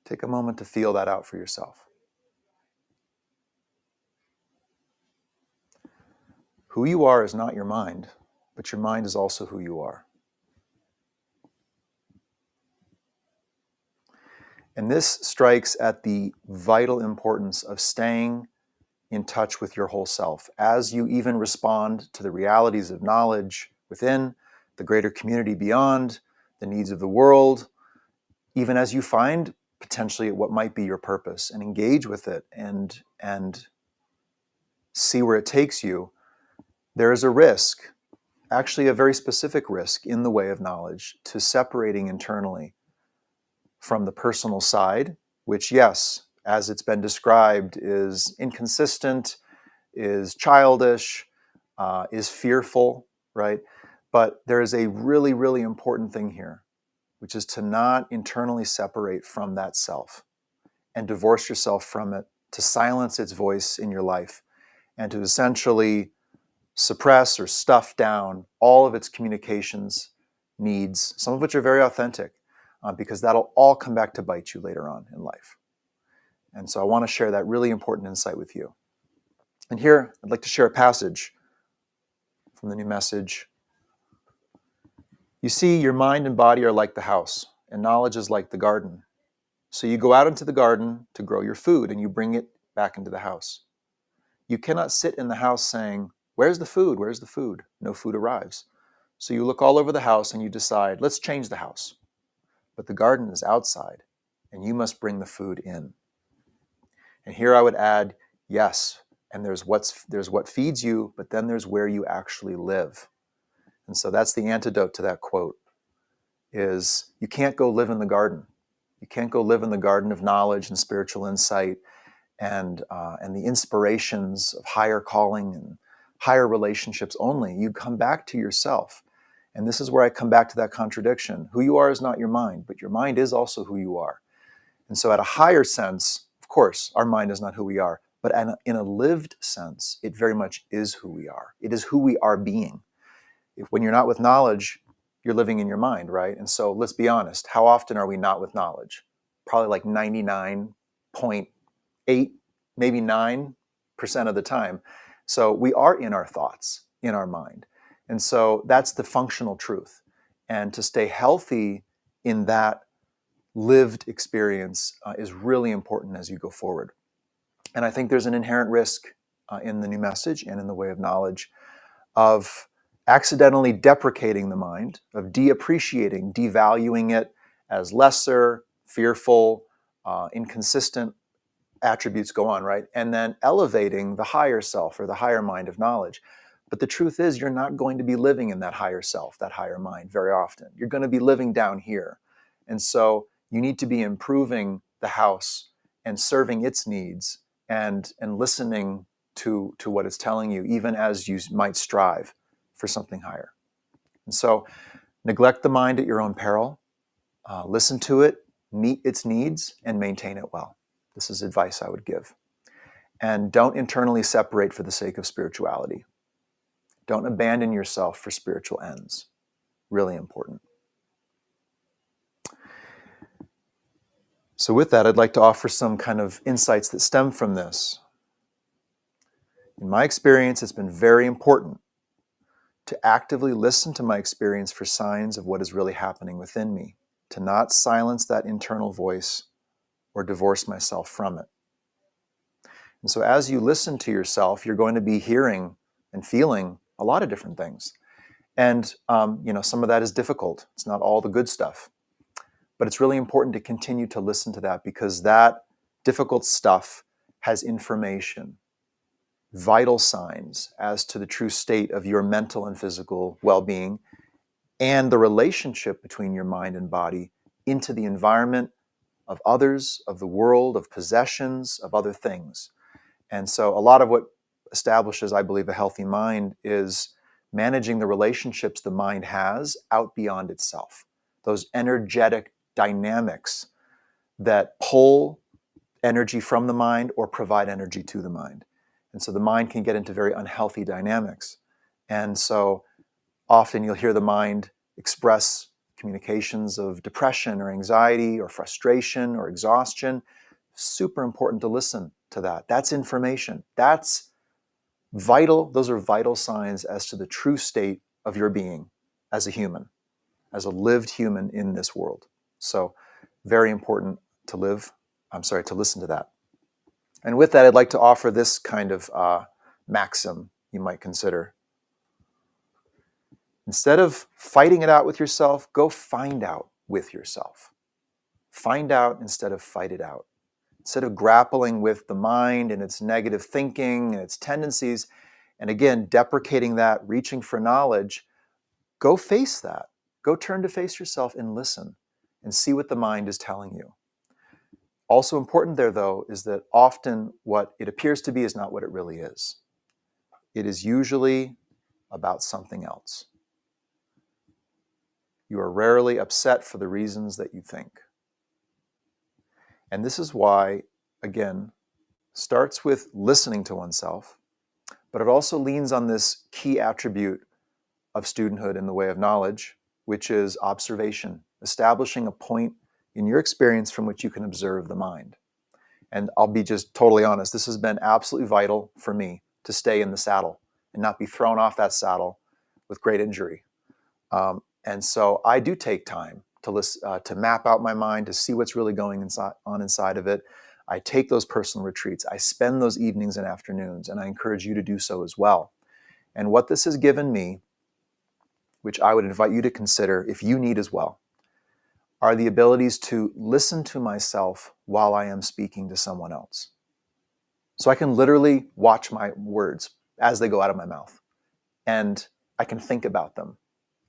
S3: Take a moment to feel that out for yourself. Who you are is not your mind, but your mind is also who you are. And this strikes at the vital importance of staying in touch with your whole self as you even respond to the realities of knowledge within, the greater community beyond, the needs of the world, even as you find potentially what might be your purpose and engage with it and see where it takes you. There is a risk, actually a very specific risk in the way of knowledge, to separating internally from the personal side, which, yes, as it's been described, is inconsistent, is childish, is fearful, right? But there is a really, really important thing here, which is to not internally separate from that self and divorce yourself from it, to silence its voice in your life, and to essentially suppress or stuff down all of its communications needs, some of which are very authentic, because that'll all come back to bite you later on in life. And so I want to share that really important insight with you. And here, I'd like to share a passage from the New Message. You see, your mind and body are like the house, and knowledge is like the garden. So you go out into the garden to grow your food, and you bring it back into the house. You cannot sit in the house saying, "Where's the food? Where's the food?" No food arrives. So you look all over the house and you decide, let's change the house. But the garden is outside, and you must bring the food in. And here I would add, yes, and there's what feeds you, but then there's where you actually live. And so that's the antidote to that quote, is you can't go live in the garden. You can't go live in the garden of knowledge and spiritual insight and the inspirations of higher calling and higher relationships only. You come back to yourself. And this is where I come back to that contradiction. Who you are is not your mind, but your mind is also who you are. And so at a higher sense, of course, our mind is not who we are, but in a lived sense, it very much is who we are. It is who we are being. When you're not with knowledge, you're living in your mind, right? And so let's be honest, how often are we not with knowledge? Probably like 99.8, maybe 9% of the time. So we are in our thoughts, in our mind. And so that's the functional truth. And to stay healthy in that lived experience is really important as you go forward. And I think there's an inherent risk in the new message and in the way of knowledge of accidentally deprecating the mind, of de-appreciating, devaluing it as lesser, fearful, inconsistent attributes go on, right? And then elevating the higher self or the higher mind of knowledge. But the truth is, you're not going to be living in that higher self, that higher mind very often. You're going to be living down here. And so you need to be improving the house and serving its needs and listening to what it's telling you, even as you might strive for something higher. And so neglect the mind at your own peril, listen to it, meet its needs, and maintain it well. This is advice I would give. And don't internally separate for the sake of spirituality. Don't abandon yourself for spiritual ends. Really important. So with that, I'd like to offer some kind of insights that stem from this. In my experience, it's been very important to actively listen to my experience for signs of what is really happening within me, to not silence that internal voice or divorce myself from it. And so as you listen to yourself, you're going to be hearing and feeling a lot of different things. And some of that is difficult. It's not all the good stuff. But it's really important to continue to listen to that, because that difficult stuff has information, vital signs as to the true state of your mental and physical well-being and the relationship between your mind and body into the environment of others, of the world, of possessions, of other things. And so a lot of what establishes, I believe, a healthy mind is managing the relationships the mind has out beyond itself. Those energetic dynamics that pull energy from the mind or provide energy to the mind. And so the mind can get into very unhealthy dynamics. And so often you'll hear the mind express communications of depression or anxiety or frustration or exhaustion. Super important to listen to that. That's information. That's vital. Those are vital signs as to the true state of your being as a human, as a lived human in this world. So very important to listen to that. And with that, I'd like to offer this kind of maxim you might consider. Instead of fighting it out with yourself, go find out with yourself. Find out instead of fight it out. Instead of grappling with the mind and its negative thinking and its tendencies, and again, deprecating that, reaching for knowledge, go face that. Go turn to face yourself and listen and see what the mind is telling you. Also important there, though, is that often what it appears to be is not what it really is. It is usually about something else. You are rarely upset for the reasons that you think. And this is why, again, starts with listening to oneself, but it also leans on this key attribute of studenthood in the way of knowledge, which is observation, establishing a point in your experience from which you can observe the mind. And I'll be just totally honest, this has been absolutely vital for me to stay in the saddle and not be thrown off that saddle with great injury. And so I do take time to listen, to map out my mind, to see what's really going inside of it. I take those personal retreats. I spend those evenings and afternoons, and I encourage you to do so as well. And what this has given me, which I would invite you to consider if you need as well, are the abilities to listen to myself while I am speaking to someone else. So I can literally watch my words as they go out of my mouth, and I can think about them,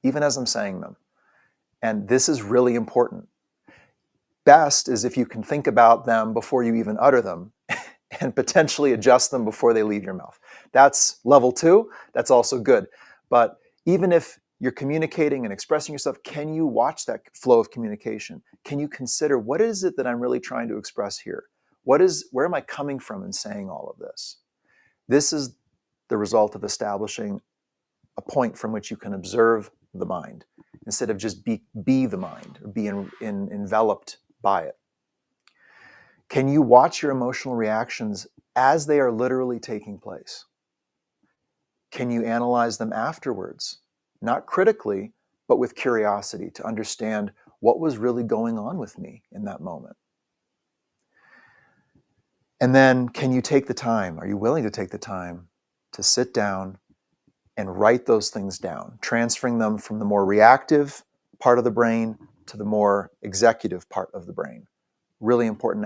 S3: even as I'm saying them. And this is really important. best is if you can think about them before you even utter them and potentially adjust them before they leave your mouth. That's level 2. That's also good. But even if you're communicating and expressing yourself, can you watch that flow of communication? Can you consider, what is it that I'm really trying to express here? Where am I coming from in saying all of this? This is the result of establishing a point from which you can observe the mind instead of just be the mind or be enveloped by it. Can you watch your emotional reactions as they are literally taking place? Can you analyze them afterwards? Not critically, but with curiosity to understand what was really going on with me in that moment. And then can you take the time? Are you willing to take the time to sit down and write those things down, transferring them from the more reactive part of the brain to the more executive part of the brain? Really important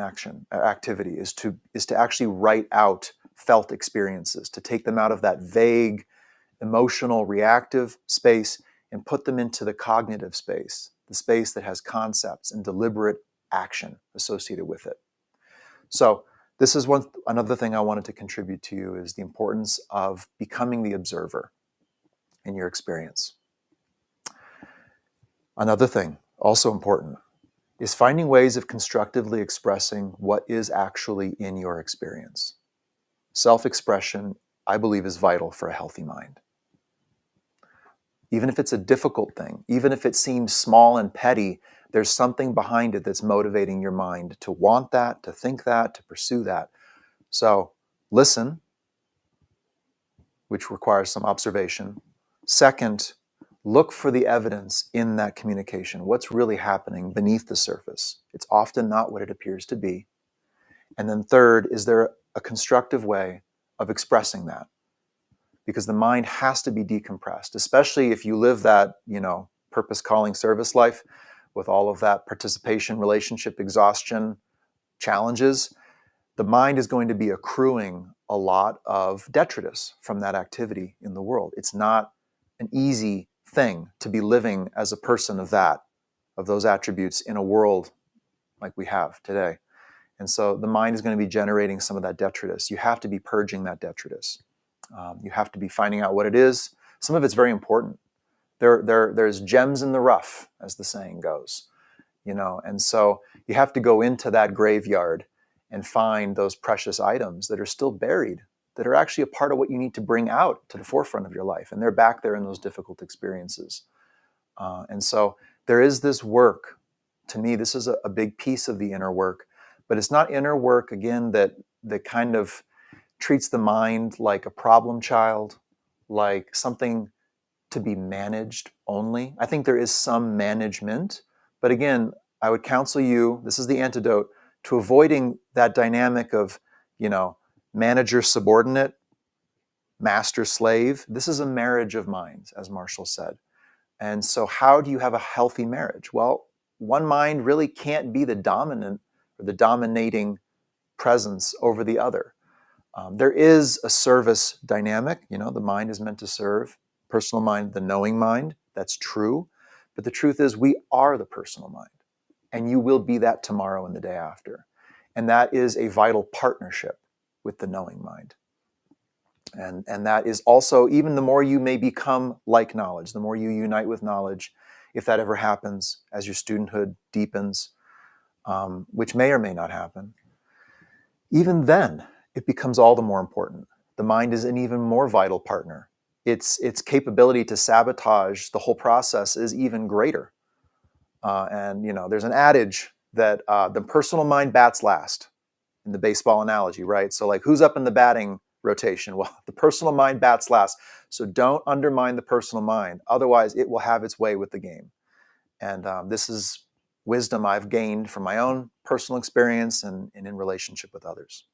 S3: activity is to actually write out felt experiences, to take them out of that vague, emotional, reactive space and put them into the cognitive space, the space that has concepts and deliberate action associated with it. So this is another thing I wanted to contribute to you is the importance of becoming the observer in your experience. Another thing, also important, is finding ways of constructively expressing what is actually in your experience. Self-expression, I believe, is vital for a healthy mind. Even if it's a difficult thing, even if it seems small and petty, there's something behind it that's motivating your mind to want that, to think that, to pursue that. So listen, which requires some observation. Second, look for the evidence in that communication. What's really happening beneath the surface? It's often not what it appears to be. And then third, is there a constructive way of expressing that? Because the mind has to be decompressed, especially if you live that, purpose calling service life with all of that participation, relationship, exhaustion, challenges. The mind is going to be accruing a lot of detritus from that activity in the world. It's not an easy thing to be living as a person of those attributes in a world like we have today. And so the mind is going to be generating some of that detritus. You have to be purging that detritus. You have to be finding out what it is. Some of it's very important. There's gems in the rough, as the saying goes, and so you have to go into that graveyard and find those precious items that are still buried, that are actually a part of what you need to bring out to the forefront of your life. And they're back there in those difficult experiences. And so there is this work. To me, this is a big piece of the inner work, but it's not inner work, again, that kind of treats the mind like a problem child, like something to be managed only. I think there is some management, but again, I would counsel you, this is the antidote, to avoiding that dynamic of, manager subordinate, master slave. This is a marriage of minds, as Marshall said. And so how do you have a healthy marriage? Well, one mind really can't be the dominant or the dominating presence over the other. There is a service dynamic. The mind is meant to serve. Personal mind, the knowing mind. That's true. But the truth is we are the personal mind. And you will be that tomorrow and the day after. And that is a vital partnership with the knowing mind. And that is also, even the more you may become like knowledge, the more you unite with knowledge, if that ever happens as your studenthood deepens, which may or may not happen, even then, it becomes all the more important. The mind is an even more vital partner. Its capability to sabotage the whole process is even greater. And there's an adage that the personal mind bats last, in the baseball analogy, right? So like, who's up in the batting rotation? Well, the personal mind bats last. So don't undermine the personal mind. Otherwise, it will have its way with the game. And this is wisdom I've gained from my own personal experience and in relationship with others.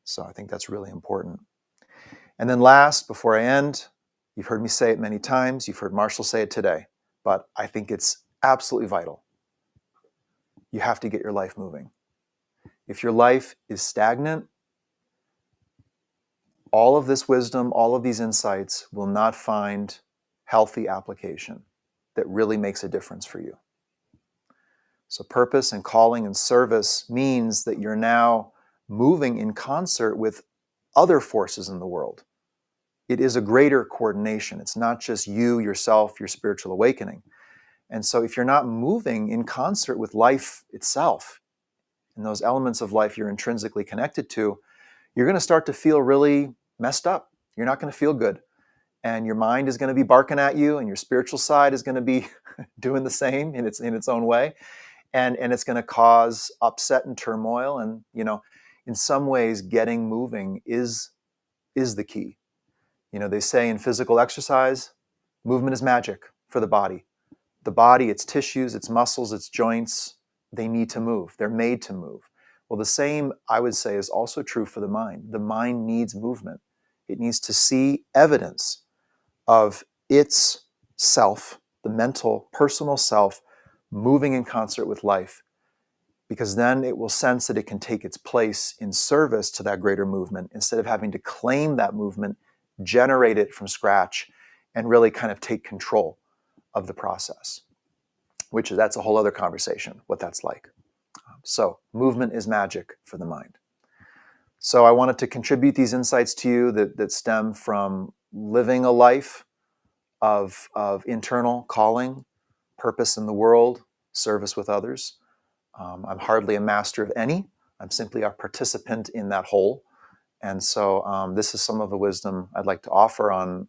S3: So I think that's really important. And then last, before I end, you've heard me say it many times. You've heard Marshall say it today, but I think it's absolutely vital. You have to get your life moving. If your life is stagnant, all of this wisdom, all of these insights will not find healthy application that really makes a difference for you. So purpose and calling and service means that you're now moving in concert with other forces in the world. It is a greater coordination. It's not just you, yourself, your spiritual awakening. And so if you're not moving in concert with life itself and those elements of life you're intrinsically connected to, you're going to start to feel really messed up. You're not going to feel good. And your mind is going to be barking at you, and your spiritual side is going to be doing the same in its own way. And it's going to cause upset and turmoil. And, in some ways, getting moving is the key. They say in physical exercise, movement is magic for the body. The body, its tissues, its muscles, its joints, they need to move. They're made to move. Well, the same, I would say, is also true for the mind. The mind needs movement. It needs to see evidence of its self, the mental, personal self, moving in concert with life, because then it will sense that it can take its place in service to that greater movement instead of having to claim that movement, generate it from scratch, and really kind of take control of the process, that's a whole other conversation, what that's like. So movement is magic for the mind. So I wanted to contribute these insights to you that stem from living a life of internal calling, purpose in the world, service with others. I'm hardly a master of any. I'm simply a participant in that whole. And so this is some of the wisdom I'd like to offer on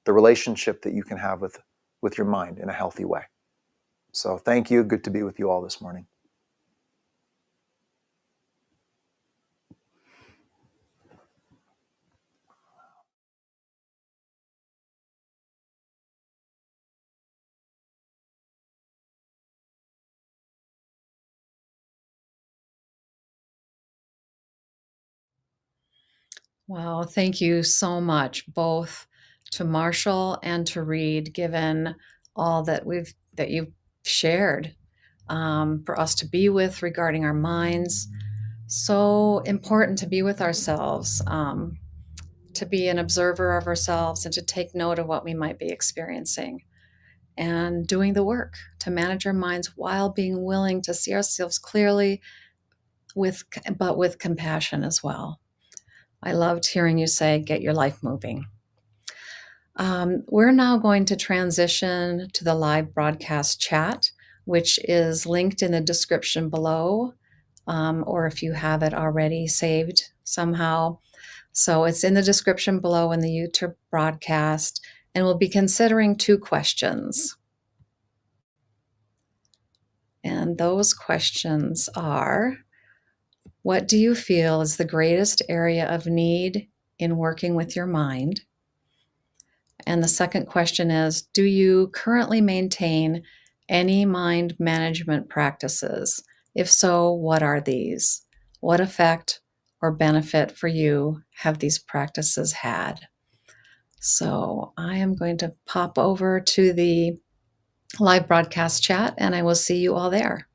S3: the relationship that you can have with your mind in a healthy way. So thank you. Good to be with you all this morning.
S1: Wow, thank you so much, both to Marshall and to Reed, given all that you've shared for us to be with regarding our minds. So important to be with ourselves, to be an observer of ourselves, and to take note of what we might be experiencing, and doing the work to manage our minds while being willing to see ourselves clearly, but with compassion as well. I loved hearing you say, get your life moving. We're now going to transition to the live broadcast chat, which is linked in the description below, or if you have it already saved somehow. So it's in the description below in the YouTube broadcast, and we'll be considering 2 questions. And those questions are, what do you feel is the greatest area of need in working with your mind? And the second question is, do you currently maintain any mind management practices? If so, what are these? What effect or benefit for you have these practices had? So I am going to pop over to the live broadcast chat, and I will see you all there.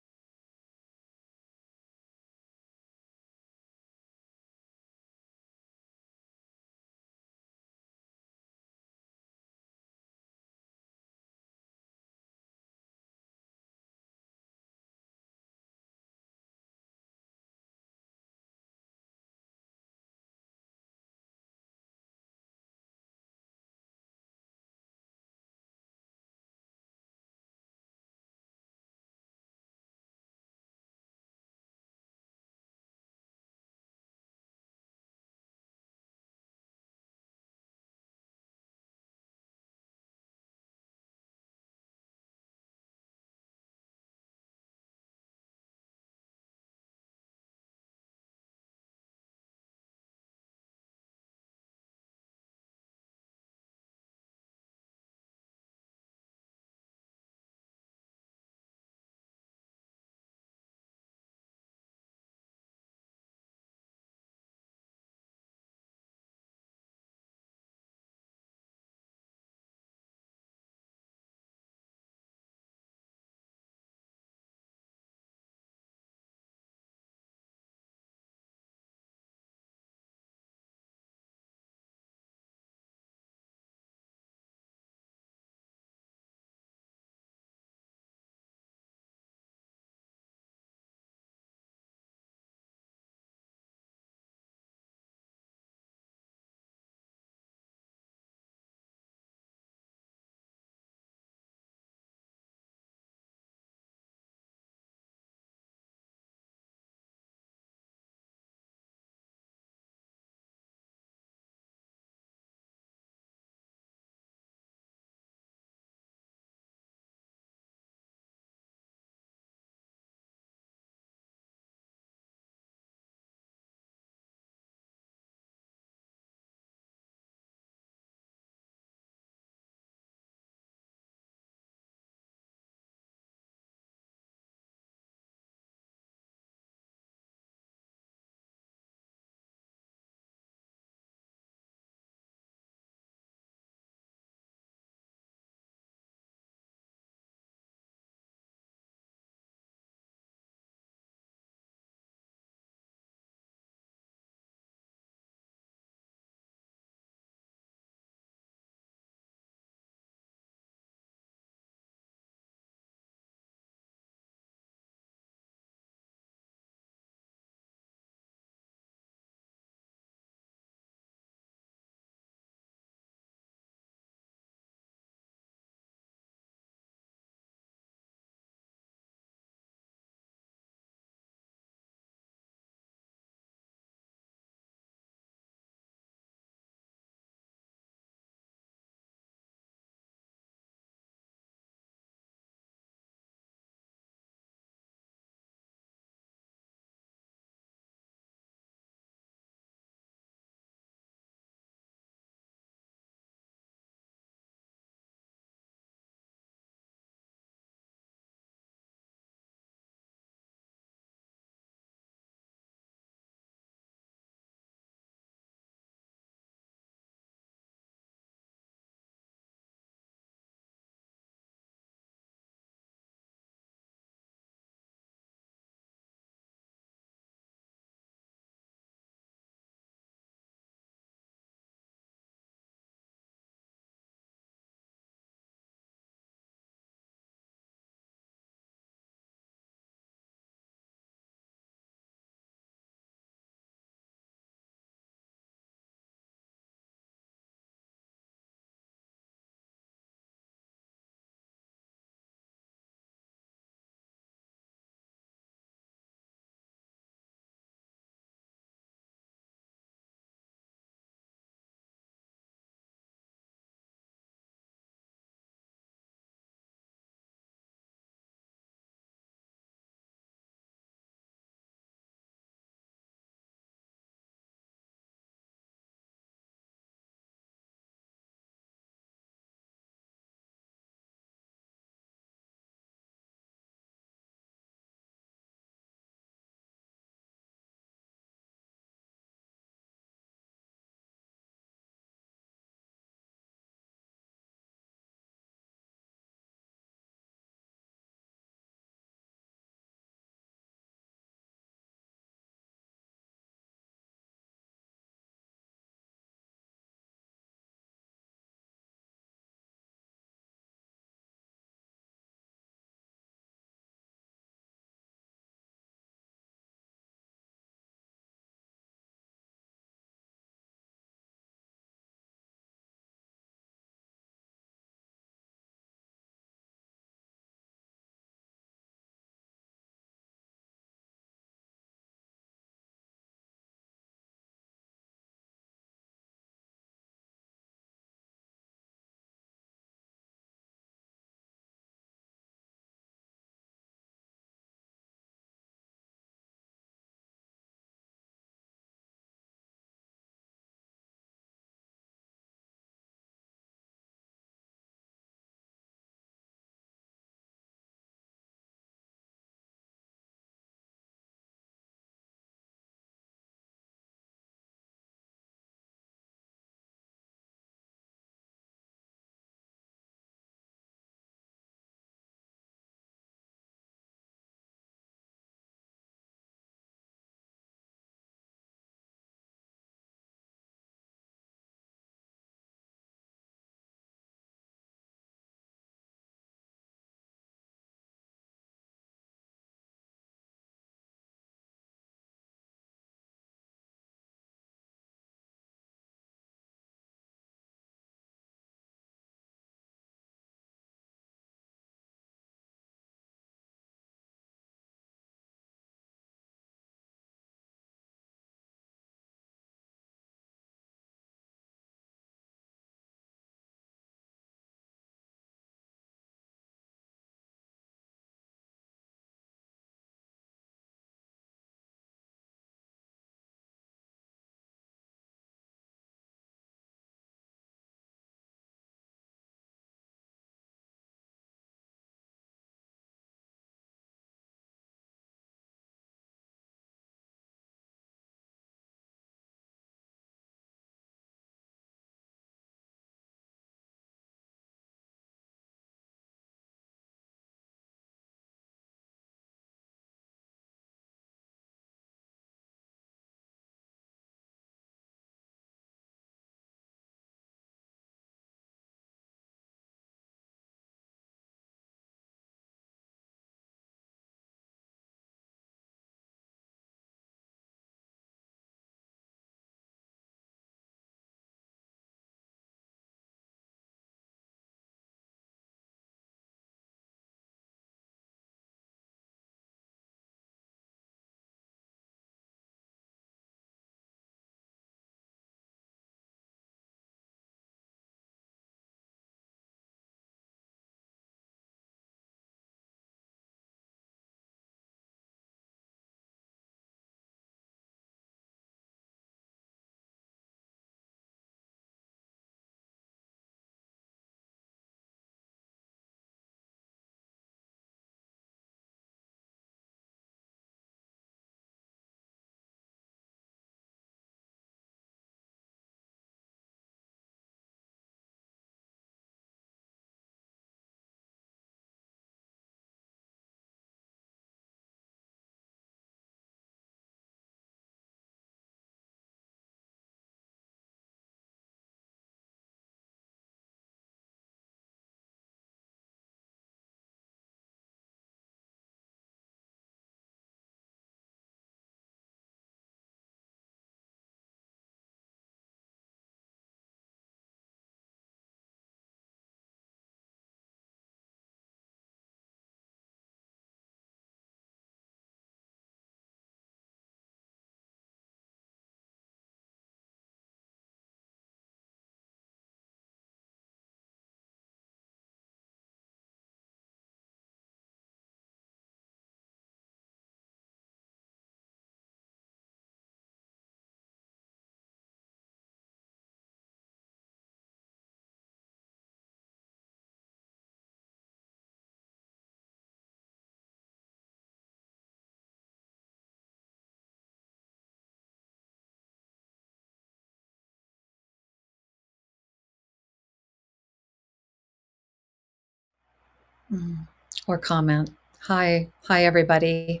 S1: Or comment. Hi, everybody.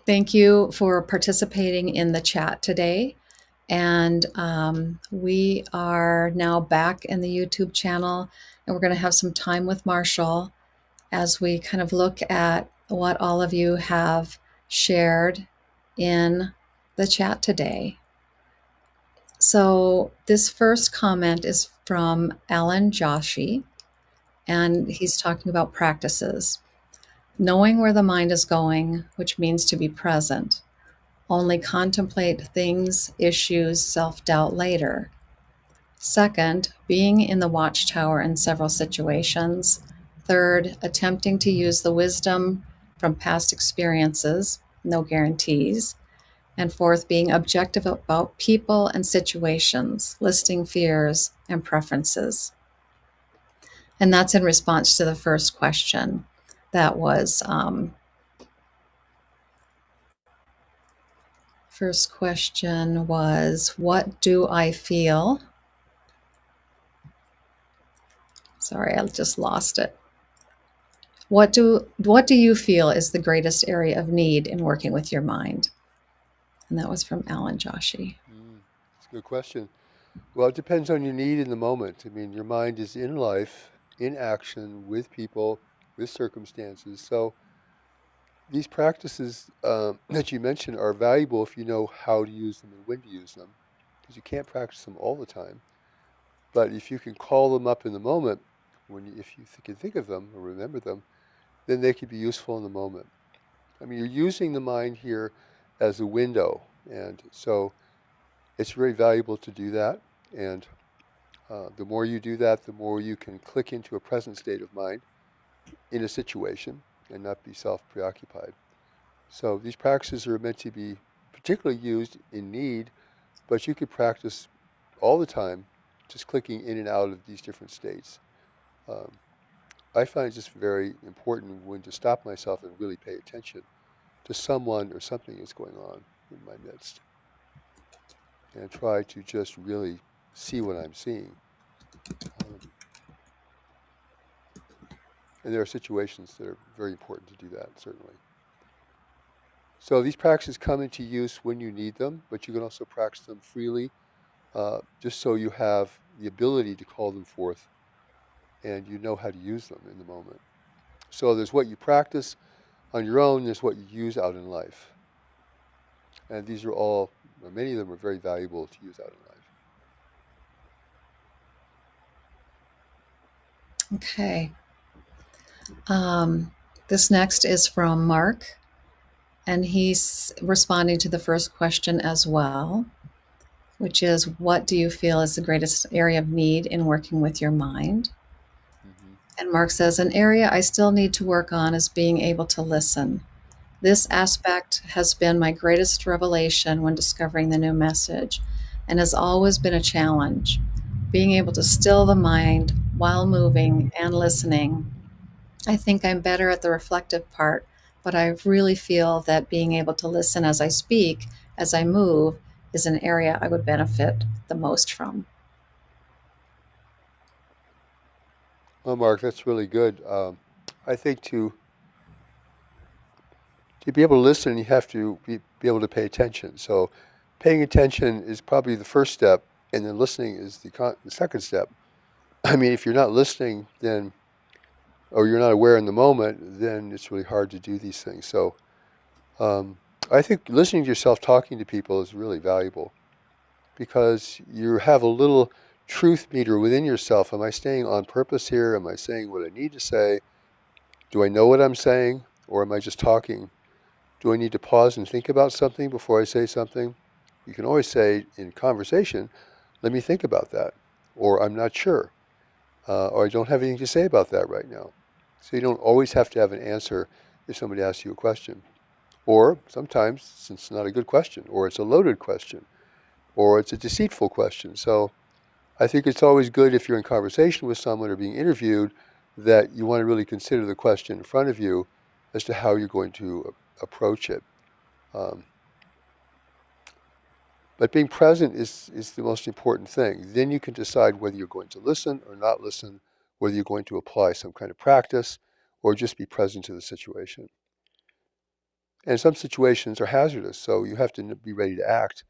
S1: Thank you for participating in the chat today. And we are now back in the YouTube channel, and we're going to have some time with Marshall as we kind of look at what all of you have shared in the chat today. So this first comment is from Alan Joshi, and he's talking about practices. Knowing where the mind is going, which means to be present. Only contemplate things, issues, self-doubt later. Second, being in the watchtower in several situations. Third, attempting to use the wisdom from past experiences, no guarantees. And fourth, being objective about people and situations, listing fears and preferences. And that's in response to the first question. That was, first question was, what do I feel? Sorry, I just lost it. What do you feel is the greatest area of need in working with your mind? And that was from Alan Joshi.
S2: That's a good question. Well, it depends on your need in the moment. I mean, your mind is in life, in action, with people, with circumstances. So these practices that you mentioned are valuable if you know how to use them and when to use them, because you can't practice them all the time. But if you can call them up in the moment, if you can think of them or remember them, then they can be useful in the moment. I mean, you're using the mind here as a window, and so it's very valuable to do that. And the more you do that, the more you can click into a present state of mind in a situation and not be self-preoccupied. So these practices are meant to be particularly used in need, but you could practice all the time, just clicking in and out of these different states. I find it just very important when to stop myself and really pay attention to someone or something that's going on in my midst, and try to just really see what I'm seeing. And there are situations that are very important to do that, certainly. So these practices come into use when you need them, but you can also practice them freely, just so you have the ability to call them forth and you know how to use them in the moment. So there's what you practice on your own, there's what you use out in life. And these are all, many of them are very valuable to use out in life.
S1: Okay. This next is from Mark, and he's responding to the first question as well, which is, what do you feel is the greatest area of need in working with your mind? And Mark says, an area I still need to work on is being able to listen. This aspect has been my greatest revelation when discovering the new message, and has always been a challenge. Being able to still the mind while moving and listening. I think I'm better at the reflective part, but I really feel that being able to listen as I speak, as I move, is an area I would benefit the most from.
S2: Well, Mark, that's really good. I think to be able to listen, you have to be able to pay attention. So paying attention is probably the first step, and then listening is the second step. I mean, if you're not listening, then, or you're not aware in the moment, then it's really hard to do these things. So I think listening to yourself talking to people is really valuable, because you have a little truth meter within yourself. Am I staying on purpose here? Am I saying what I need to say? Do I know what I'm saying, or am I just talking? Do I need to pause and think about something before I say something? You can always say in conversation, let me think about that, or I'm not sure, or I don't have anything to say about that right now. So you don't always have to have an answer if somebody asks you a question. Or sometimes it's not a good question, or it's a loaded question, or it's a deceitful question. So I think it's always good, if you're in conversation with someone or being interviewed, that you want to really consider the question in front of you as to how you're going to approach it. But being present is the most important thing. Then you can decide whether you're going to listen or not listen, whether you're going to apply some kind of practice, or just be present to the situation. And some situations are hazardous, so you have to be ready to act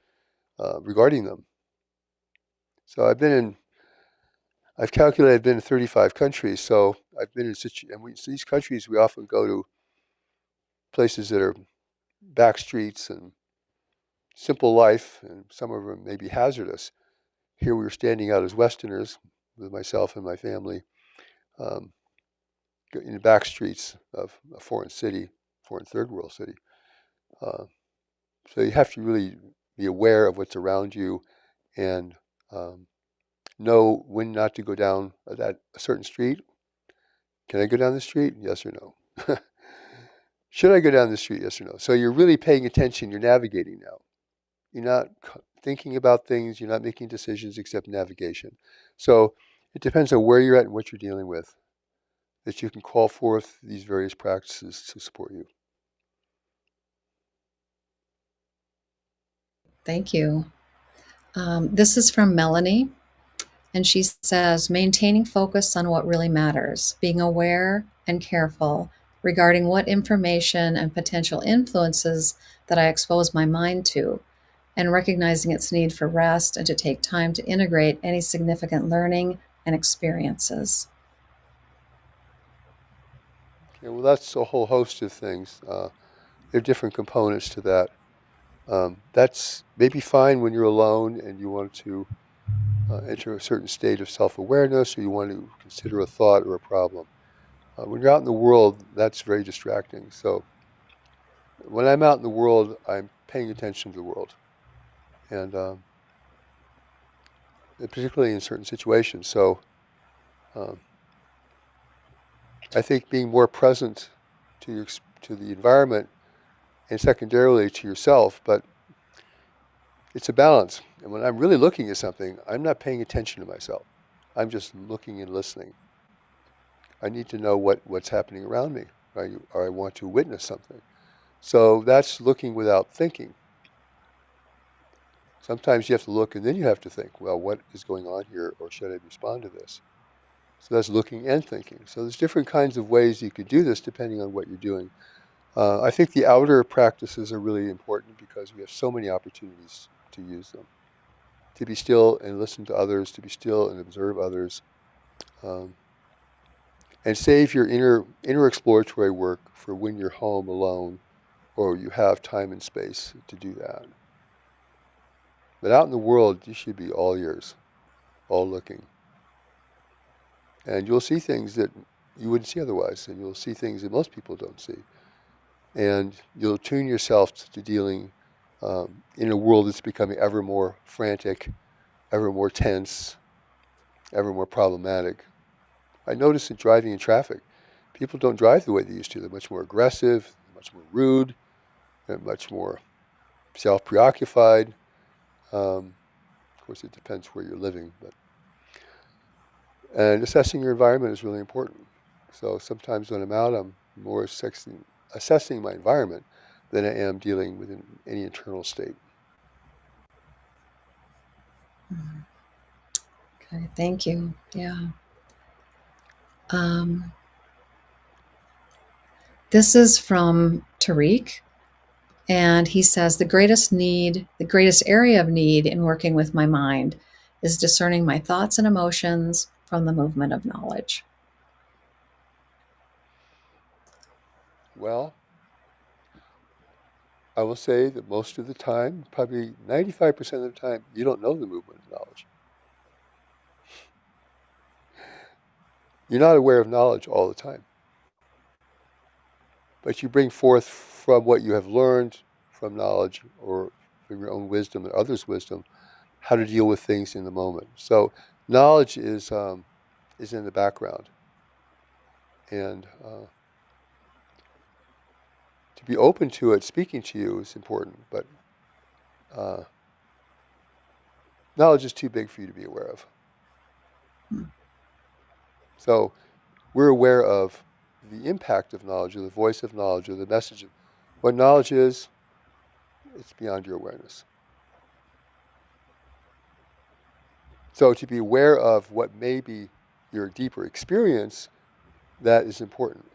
S2: regarding them. So I've calculated I've been in 35 countries, so I've been in these countries we often go to places that are back streets and simple life, and some of them may be hazardous. Here we were standing out as Westerners with myself and my family um, in the back streets of a foreign third world city. Uh, so you have to really be aware of what's around you and um, know when not to go down a certain street. Can I go down the street? Yes or no? Should I go down the street? Yes or no? So you're really paying attention. You're navigating now. You're not thinking about things. You're not making decisions except navigation. So it depends on where you're at and what you're dealing with, that you can call forth these various practices to support you.
S1: Thank you. This is from Melanie, and she says, maintaining focus on what really matters, being aware and careful regarding what information and potential influences that I expose my mind to, and recognizing its need for rest and to take time to integrate any significant learning and experiences.
S2: Okay, well, that's a whole host of things. There are different components to that. That's maybe fine when you're alone and you want to enter a certain state of self-awareness, or you want to consider a thought or a problem. When you're out in the world, that's very distracting. So when I'm out in the world, I'm paying attention to the world, and particularly in certain situations. So um, I think being more present to the environment and secondarily to yourself, but it's a balance. And when I'm really looking at something, I'm not paying attention to myself. I'm just looking and listening. I need to know what's happening around me, right? Or I want to witness something. So that's looking without thinking. Sometimes you have to look and then you have to think, well, what is going on here, or should I respond to this? So that's looking and thinking. So there's different kinds of ways you could do this depending on what you're doing. I think the outer practices are really important because we have so many opportunities to use them. To be still and listen to others, to be still and observe others, um, and save your inner exploratory work for when you're home alone or you have time and space to do that. But out in the world, you should be all ears, all looking. And you'll see things that you wouldn't see otherwise, and you'll see things that most people don't see. And you'll tune yourself to dealing in a world that's becoming ever more frantic, ever more tense, ever more problematic. I notice that driving in traffic, people don't drive the way they used to. They're much more aggressive, much more rude, they're much more self-preoccupied. Of course, it depends where you're living, and assessing your environment is really important. So sometimes when I'm out, I'm more assessing my environment than I am dealing with any internal state.
S1: Okay, thank you. Yeah. Um, this is from Tariq, and he says the greatest area of need in working with my mind is discerning my thoughts and emotions from the movement of knowledge.
S2: Well, I will say that most of the time, probably 95% of the time, you don't know the movement of knowledge. You're not aware of knowledge all the time. But you bring forth from what you have learned from knowledge or from your own wisdom and others' wisdom how to deal with things in the moment. So knowledge is in the background, and to be open to it, speaking to you is important. But uh, knowledge is too big for you to be aware of. So we're aware of the impact of knowledge, or the voice of knowledge, or the message of what knowledge is. It's beyond your awareness. So to be aware of what may be your deeper experience, that is important.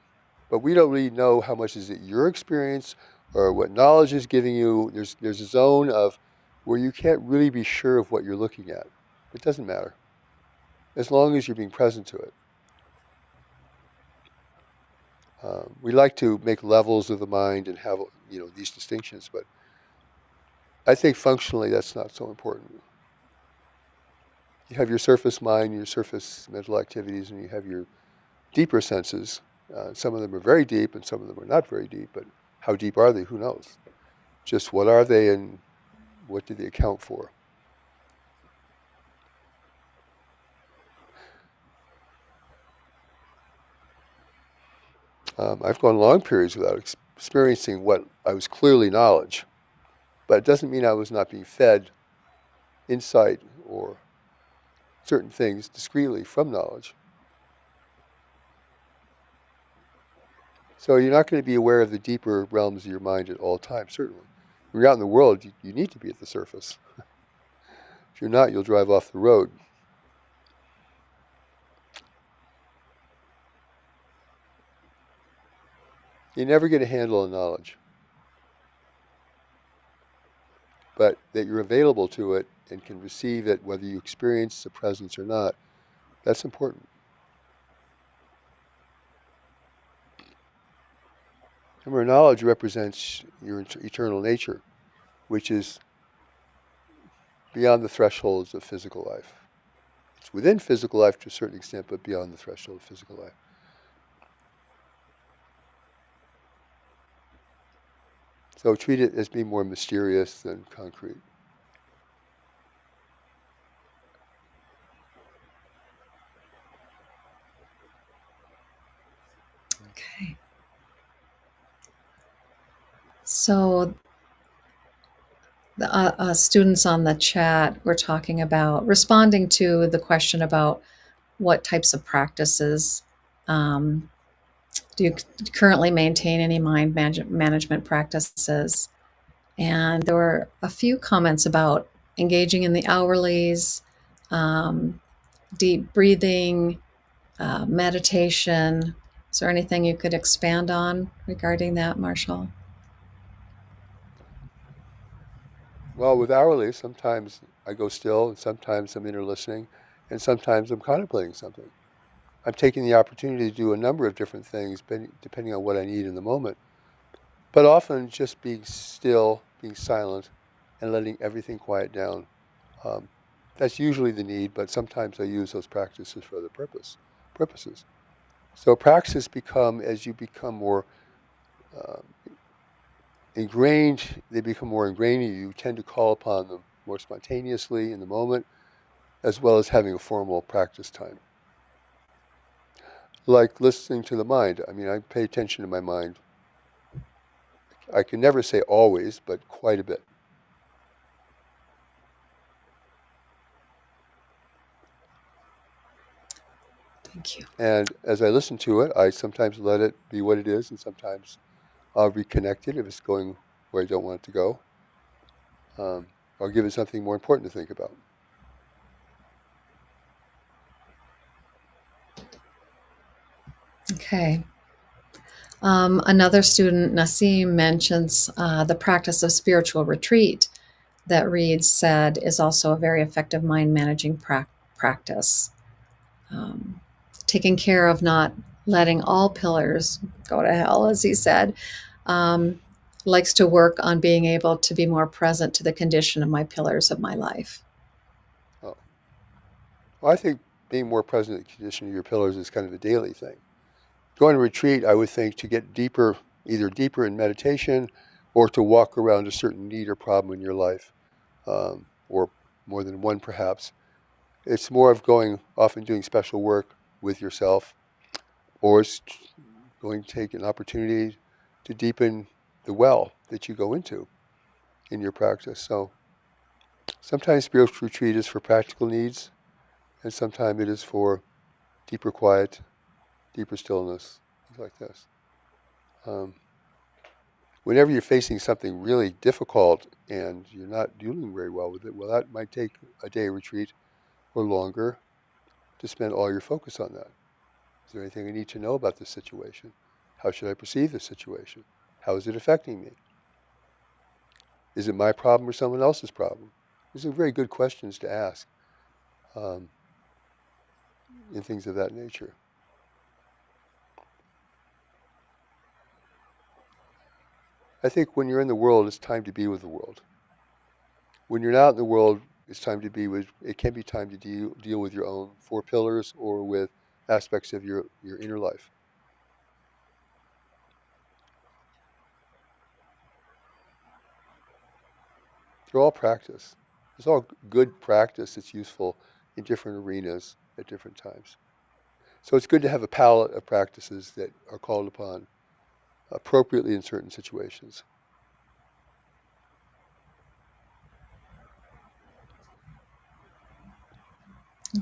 S2: But we don't really know how much is it your experience or what knowledge is giving you. There's a zone of where you can't really be sure of what you're looking at. It doesn't matter, as long as you're being present to it. We like to make levels of the mind and have these distinctions, but I think functionally that's not so important. You have your surface mind, your surface mental activities, and you have your deeper senses. Some of them are very deep, and some of them are not very deep. But how deep are they? Who knows? Just what are they, and what do they account for? I've gone long periods without experiencing what I was clearly knowledge, but it doesn't mean I was not being fed insight or certain things discreetly from knowledge. So you're not going to be aware of the deeper realms of your mind at all times, certainly. When you're out in the world, you need to be at the surface. If you're not, you'll drive off the road. You never get a handle on knowledge. But that you're available to it and can receive it, whether you experience the presence or not, that's important. Remember, knowledge represents your eternal nature, which is beyond the thresholds of physical life. It's within physical life to a certain extent, but beyond the threshold of physical life. So treat it as being more mysterious than concrete.
S1: Okay. So the students on the chat were talking about responding to the question about what types of practices do you currently maintain any mind management practices? And there were a few comments about engaging in the hourlies, deep breathing, meditation. Is there anything you could expand on regarding that, Marshall?
S2: Well, with hourly, sometimes I go still, and sometimes I'm inner listening, and sometimes I'm contemplating something. I'm taking the opportunity to do a number of different things, depending on what I need in the moment. But often just being still, being silent, and letting everything quiet down. That's usually the need, but sometimes I use those practices for other purposes. So practices become, as you become more ingrained, they become more ingrained in you. You tend to call upon them more spontaneously in the moment, as well as having a formal practice time. Like listening to the mind. I mean, I pay attention to my mind. I can never say always, but quite a bit.
S1: Thank you.
S2: And as I listen to it, I sometimes let it be what it is, and sometimes I'll reconnect it if it's going where I don't want it to go. I'll give it something more important to think about.
S1: Okay. Another student, Nassim, mentions the practice of spiritual retreat that Reed said is also a very effective mind managing practice. Taking care of not letting all pillars go to hell, as he said, likes to work on being able to be more present to the condition of my pillars of my life.
S2: Oh. Well, I think being more present in the condition of your pillars is kind of a daily thing. Going to retreat, I would think, to get deeper, either deeper in meditation or to walk around a certain need or problem in your life, or more than one perhaps. It's more of going off and doing special work with yourself, or it's going to take an opportunity to deepen the well that you go into in your practice. So sometimes spiritual retreat is for practical needs, and sometimes it is for deeper quiet, deeper stillness, things like this. Whenever you're facing something really difficult and you're not dealing very well with it, well, that might take a day retreat or longer to spend all your focus on that. Is there anything I need to know about this situation? How should I perceive this situation? How is it affecting me? Is it my problem or someone else's problem? These are very good questions to ask um, in things of that nature. I think when you're in the world, it's time to be with the world. When you're not in the world, it's time to be with. It can be time to deal with your own four pillars or with aspects of your inner life. They're all practice. It's all good practice that's useful in different arenas at different times. So it's good to have a palette of practices that are called upon appropriately in certain situations.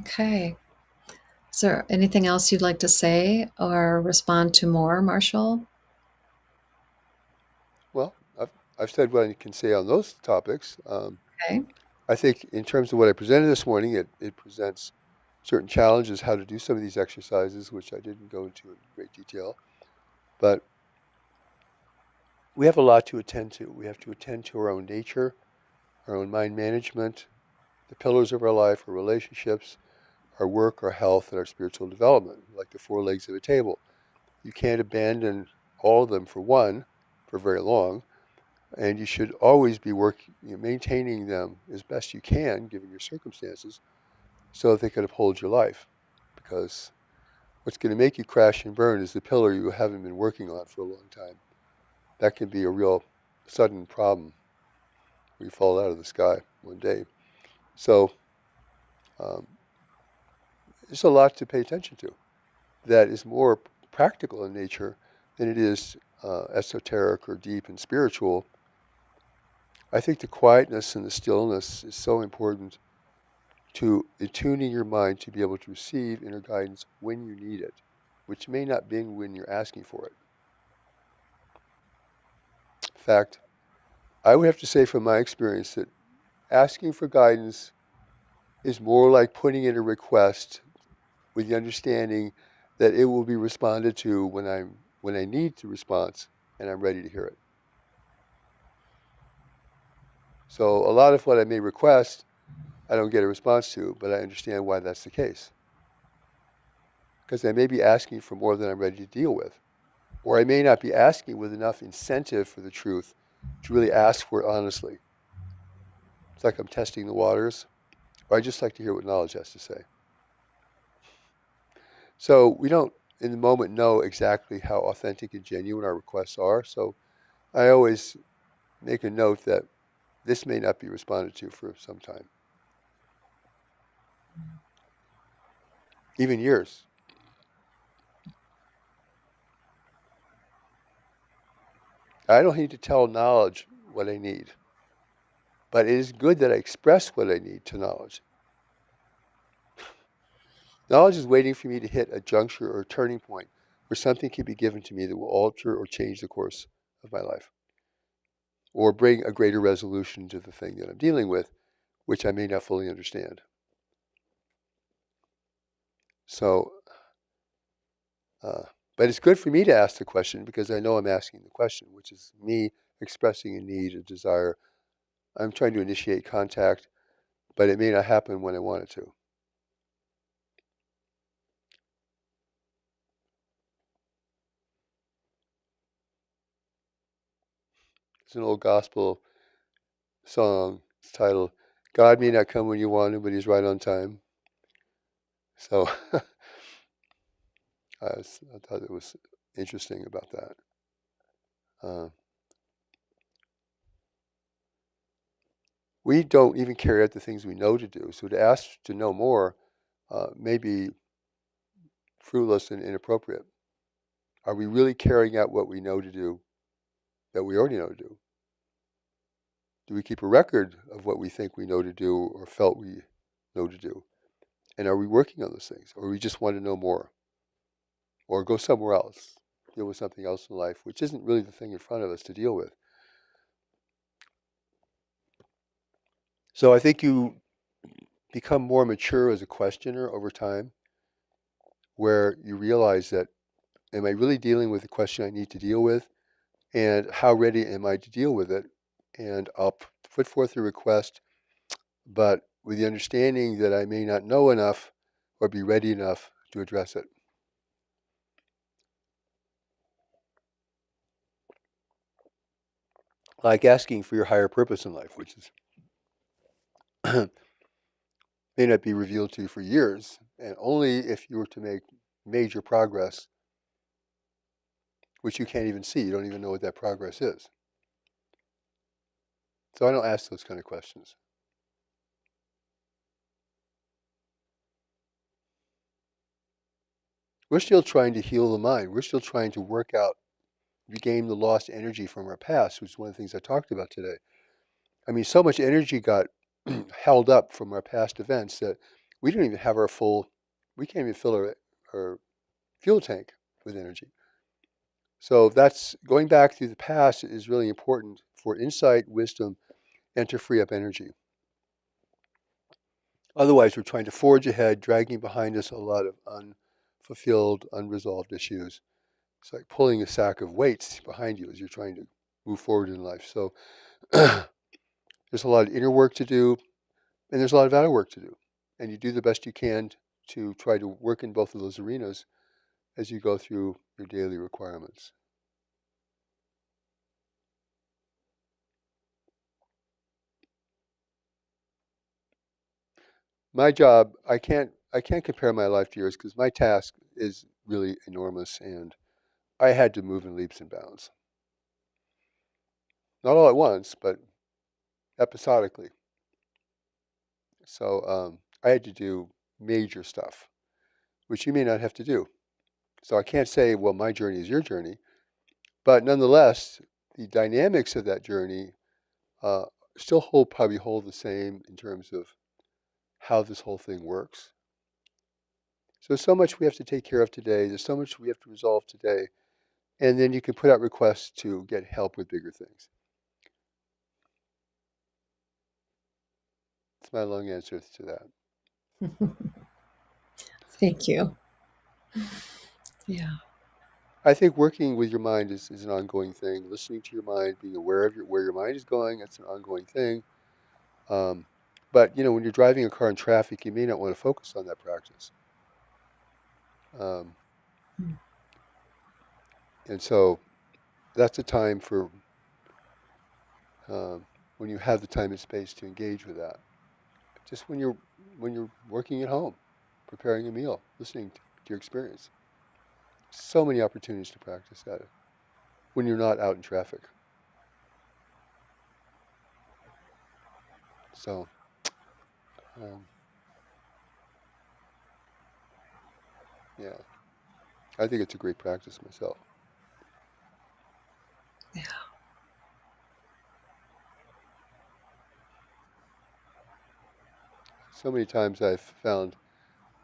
S1: Okay. Is there anything else you'd like to say or respond to more, Marshall?
S2: Well, I've said what I can say on those topics.
S1: Okay.
S2: I think in terms of what I presented this morning, it presents certain challenges how to do some of these exercises, which I didn't go into in great detail. But we have a lot to attend to. We have to attend to our own nature, our own mind management, the pillars of our life, our relationships, our work, our health, and our spiritual development, like the four legs of a table. You can't abandon all of them for one for very long, and you should always be maintaining them as best you can, given your circumstances, so that they can uphold your life. Because what's going to make you crash and burn is the pillar you haven't been working on for a long time. That can be a real sudden problem where you fall out of the sky one day. So um, there's a lot to pay attention to that is more practical in nature than it is esoteric or deep and spiritual. I think the quietness and the stillness is so important to attuning your mind to be able to receive inner guidance when you need it, which may not be when you're asking for it. In fact, I would have to say from my experience that asking for guidance is more like putting in a request with the understanding that it will be responded to when I need the response and I'm ready to hear it. So a lot of what I may request, I don't get a response to, but I understand why that's the case. Because I may be asking for more than I'm ready to deal with. Or I may not be asking with enough incentive for the truth to really ask for it honestly. It's like I'm testing the waters, or I just like to hear what knowledge has to say. So we don't, in the moment, know exactly how authentic and genuine our requests are. So I always make a note that this may not be responded to for some time, even years. I don't need to tell knowledge what I need, but it is good that I express what I need to knowledge. Knowledge is waiting for me to hit a juncture or a turning point where something can be given to me that will alter or change the course of my life, or bring a greater resolution to the thing that I'm dealing with, which I may not fully understand. So, but it's good for me to ask the question because I know I'm asking the question, which is me expressing a need, a desire. I'm trying to initiate contact, but it may not happen when I want it to. It's an old gospel song. It's titled, God may not come when you want him, but he's right on time. So I thought it was interesting about that. We don't even carry out the things we know to do. So to ask to know more may be fruitless and inappropriate. Are we really carrying out what we know to do that we already know to do? Do we keep a record of what we think we know to do or felt we know to do? And are we working on those things? Or we just want to know more? Or go somewhere else, deal with something else in life, which isn't really the thing in front of us to deal with. So I think you become more mature as a questioner over time, where you realize that Am I really dealing with the question I need to deal with? And how ready am I to deal with it? And I'll put forth a request, but with the understanding that I may not know enough or be ready enough to address it. Like asking for your higher purpose in life, which is may not be revealed to you for years, and only if you were to make major progress, which you can't even see. You don't even know what that progress is. So I don't ask those kind of questions. We're still trying to heal the mind. We're still trying to work out, regain the lost energy from our past, which is one of the things I talked about today. I mean, so much energy got held up from our past events that we don't even have we can't even fill our fuel tank with energy. So that's going back through the past is really important for insight, wisdom, and to free up energy. Otherwise, we're trying to forge ahead, dragging behind us a lot of unfulfilled, unresolved issues. It's like pulling a sack of weights behind you as you're trying to move forward in life. So there's a lot of inner work to do, and there's a lot of outer work to do. And you do the best you can to try to work in both of those arenas as you go through your daily requirements. My job, I can't compare my life to yours because my task is really enormous, and I had to move in leaps and bounds. Not all at once, but episodically. So I had to do major stuff, which you may not have to do. So I can't say, well, my journey is your journey, but nonetheless, the dynamics of that journey uh, still probably hold the same in terms of how this whole thing works. So there's so much we have to take care of today. There's so much we have to resolve today. And then you can put out requests to get help with bigger things. That's my long answer to that.
S1: Thank you. Yeah.
S2: I think working with your mind is an ongoing thing. Listening to your mind, being aware of where your mind is going, that's an ongoing thing. But when you're driving a car in traffic, you may not want to focus on that practice. Um,
S1: Mm.
S2: and so that's a time for when you have the time and space to engage with that. Just when you're working at home, preparing a meal, listening to your experience. So many opportunities to practice that when you're not out in traffic. So, um, yeah, I think it's a great practice myself.
S1: Yeah.
S2: So many times I've found,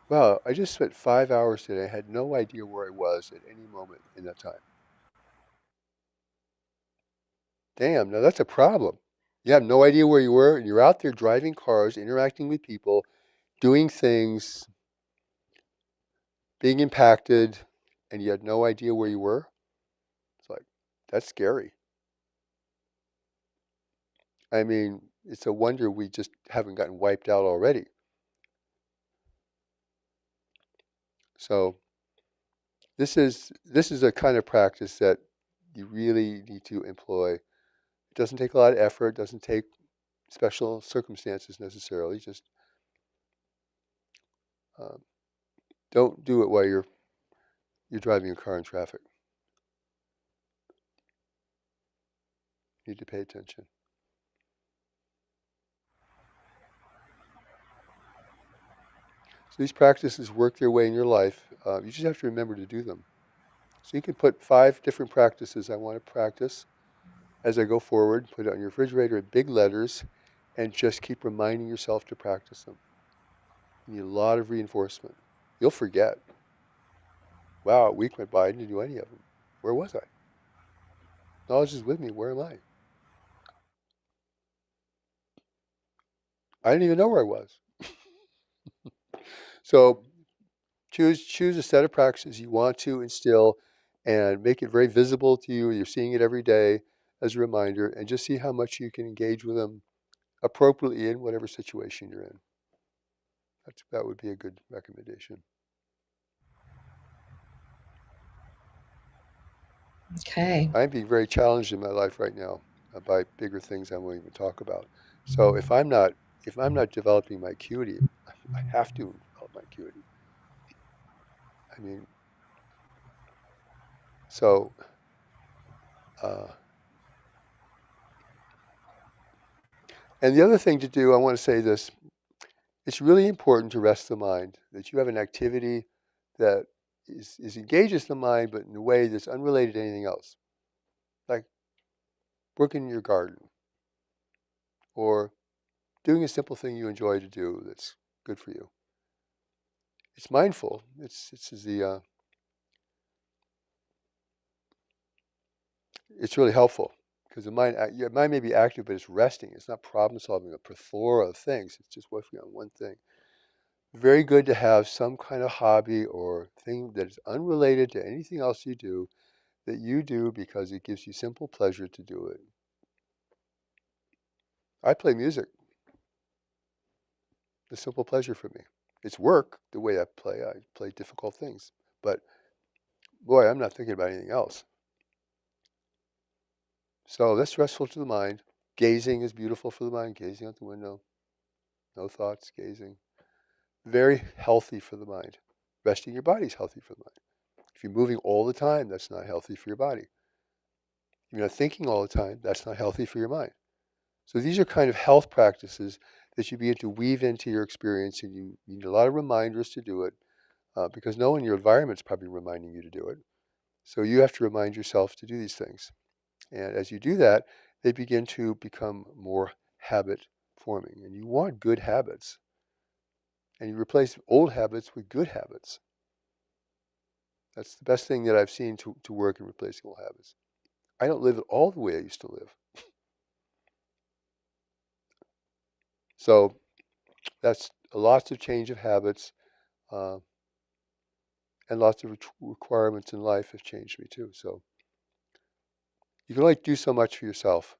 S2: wow, I just spent 5 hours today. I had no idea where I was at any moment in that time. Damn, now that's a problem. You have no idea where you were, and you're out there driving cars, interacting with people, doing things, being impacted, and you had no idea where you were. It's like, that's scary. I mean, it's a wonder we just haven't gotten wiped out already. So this is a kind of practice that you really need to employ. It doesn't take a lot of effort, doesn't take special circumstances necessarily. Just um, don't do it while you're driving a car in traffic. You need to pay attention. So these practices work their way in your life. You just have to remember to do them. So you can put 5 different practices I want to practice as I go forward. Put it on your refrigerator in big letters, and just keep reminding yourself to practice them. You need a lot of reinforcement. You'll forget. Wow, a week went by, I didn't do any of them. Where was I? Knowledge is with me. Where am I? I didn't even know where I was. So choose a set of practices you want to instill and make it very visible to you. You're seeing it every day as a reminder, and just see how much you can engage with them appropriately in whatever situation you're in. That would be a good recommendation.
S1: Okay.
S2: I'm being very challenged in my life right now by bigger things I won't even talk about. So if I'm not developing my acuity, I have to develop my acuity. I mean, so uh, and the other thing to do, I want to say this: it's really important to rest the mind. That you have an activity that is engages the mind, but in a way that's unrelated to anything else, like working in your garden or doing a simple thing you enjoy to do that's good for you. It's mindful. It's really helpful because your mind may be active, but it's resting. It's not problem solving a plethora of things. It's just working on one thing. Very good to have some kind of hobby or thing that is unrelated to anything else you do that you do because it gives you simple pleasure to do it. I play music. It's simple pleasure for me. It's work the way I play. I play difficult things, but boy, I'm not thinking about anything else. So that's restful to the mind. Gazing is beautiful for the mind. Gazing out the window, no thoughts, gazing. Very healthy for the mind. Resting your body is healthy for the mind. If you're moving all the time, that's not healthy for your body. If you're not thinking all the time, that's not healthy for your mind. So these are kind of health practices that you begin to weave into your experience, and you need a lot of reminders to do it because no one in your environment is probably reminding you to do it. So you have to remind yourself to do these things. And as you do that, they begin to become more habit forming. And you want good habits. And you replace old habits with good habits. That's the best thing that I've seen to work in replacing old habits. I don't live it all the way I used to live. So that's lots of change of habits uh, and lots of requirements in life have changed me too. So you can only do so much for yourself.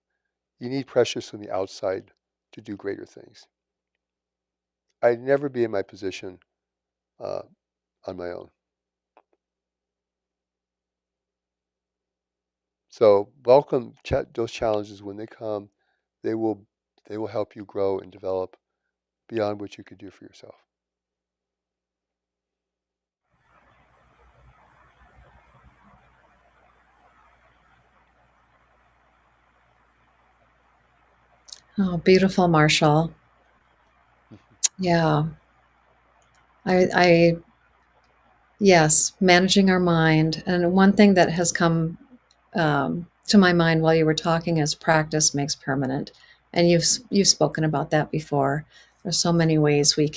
S2: You need pressures from the outside to do greater things. I'd never be in my position uh, on my own. So welcome those challenges when they come. They will they will help you grow and develop beyond what you could do for yourself.
S1: Oh, beautiful, Marshall. Yeah. I yes, managing our mind. And one thing that has come to my mind while you were talking is practice makes permanent. And you've spoken about that before. There's so many ways we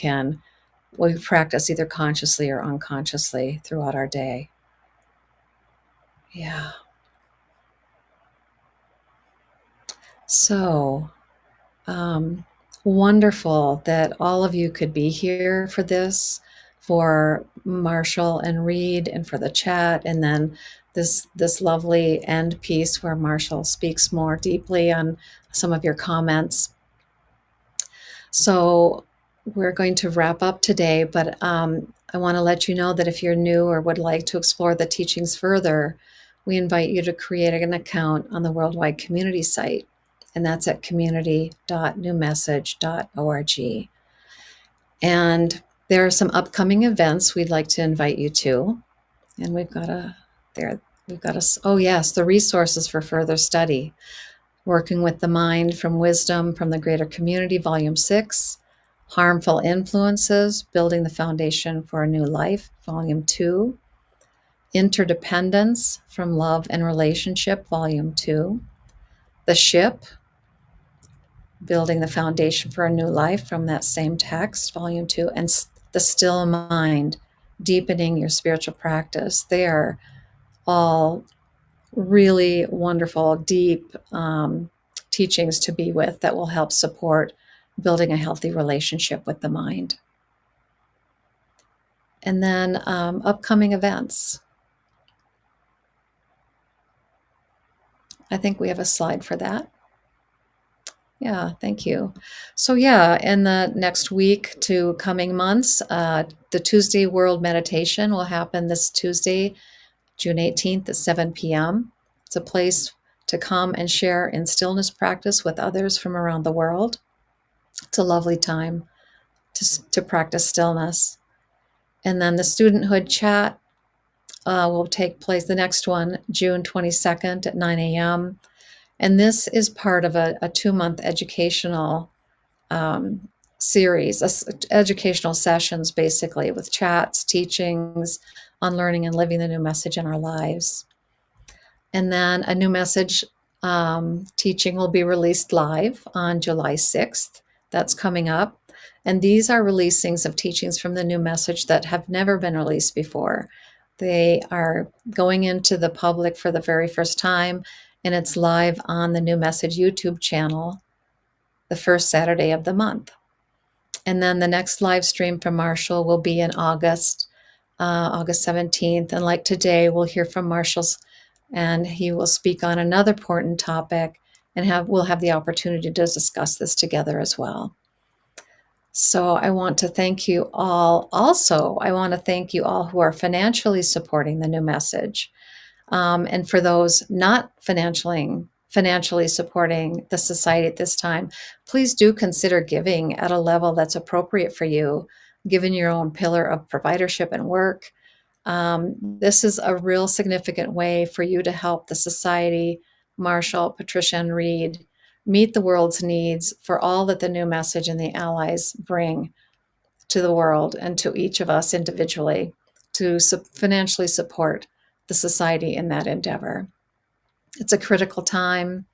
S1: practice either consciously or unconsciously throughout our day. Yeah. So, um, wonderful that all of you could be here for this, for Marshall and Reed, and for the chat, and then this lovely end piece where Marshall speaks more deeply on some of your comments. So we're going to wrap up today, but I want to let you know that if you're new or would like to explore the teachings further, we invite you to create an account on the Worldwide Community site, and that's at community.newmessage.org. And there are some upcoming events we'd like to invite you to, and oh yes, the resources for further study. Working with the Mind from Wisdom from the Greater Community, Volume 6, Harmful Influences, Building the Foundation for a New Life, Volume 2, Interdependence from Love and Relationship, Volume 2, The Ship, Building the Foundation for a New Life from that same text, Volume 2, and The Still Mind, Deepening Your Spiritual Practice. They are all really wonderful, deep teachings to be with that will help support building a healthy relationship with the mind. And then upcoming events. I think we have a slide for that. Yeah, thank you. So yeah, in the next week to coming months, the Tuesday World Meditation will happen this Tuesday, June 18th at 7 p.m. It's a place to come and share in stillness practice with others from around the world. It's a lovely time to practice stillness. And then the Studenthood Chat will take place, the next one, June 22nd at 9 a.m. And this is part of a 2-month educational series, educational sessions, basically, with chats, teachings on learning and living the new message in our lives. And then a new message teaching will be released live on July 6th. That's coming up. And these are releasings of teachings from the new message that have never been released before. They are going into the public for the very first time, and it's live on the New Message YouTube channel the first Saturday of the month. And then the next live stream from Marshall will be in August 17th. And like today, we'll hear from Marshall's, and he will speak on another important topic, and we'll have the opportunity to discuss this together as well. So I want to thank you all. Also, I want to thank you all who are financially supporting the new message. And for those not financially supporting the society at this time, please do consider giving at a level that's appropriate for you, given your own pillar of providership and work. This is a real significant way for you to help the society, Marshall, Patricia, and Reed meet the world's needs for all that the new message and the allies bring to the world and to each of us individually to financially support the society in that endeavor. It's a critical time.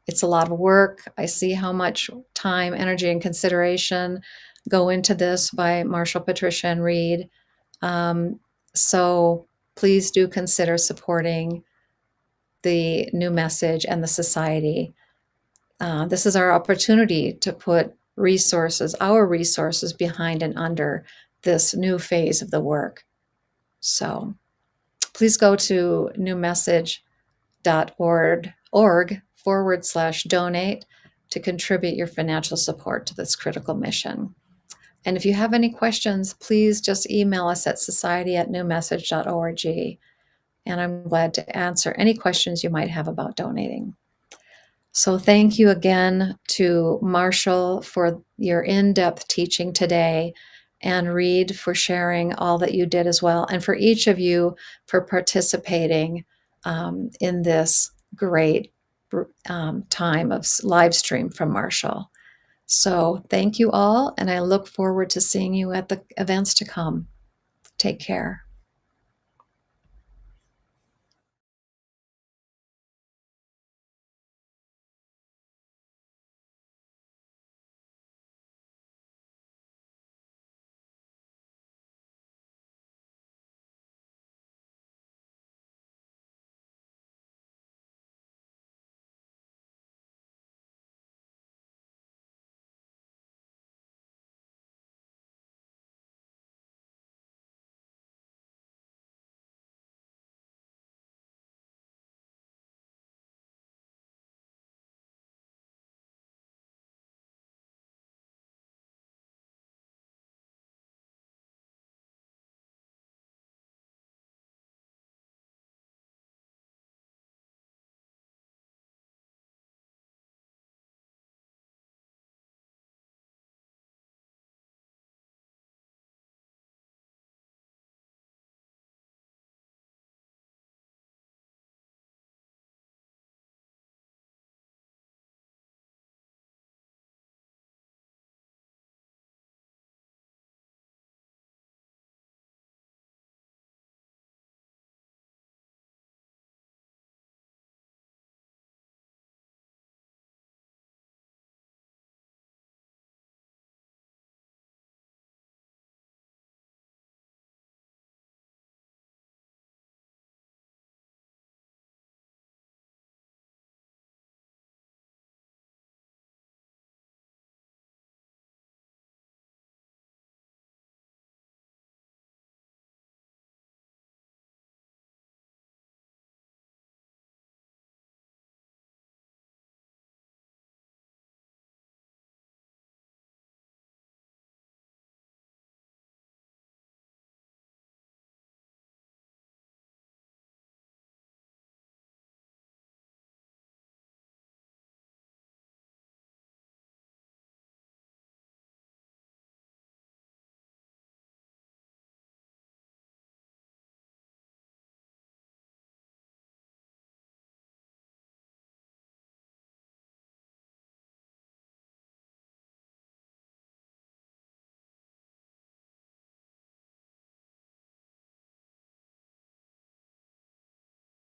S1: It's a lot of work. I see how much time, energy, and consideration go into this by Marshall, Patricia, and Reed. So please do consider supporting the new message and the society. This is our opportunity to put our resources behind and under this new phase of the work. So please go to newmessage.org/donate to contribute your financial support to this critical mission. And if you have any questions, please just email us at society@newmessage.org. And I'm glad to answer any questions you might have about donating. So thank you again to Marshall for your in-depth teaching today, and Reed for sharing all that you did as well, and for each of you for participating in this great time of live stream from Marshall. So thank you all, and I look forward to seeing you at the events to come. Take care.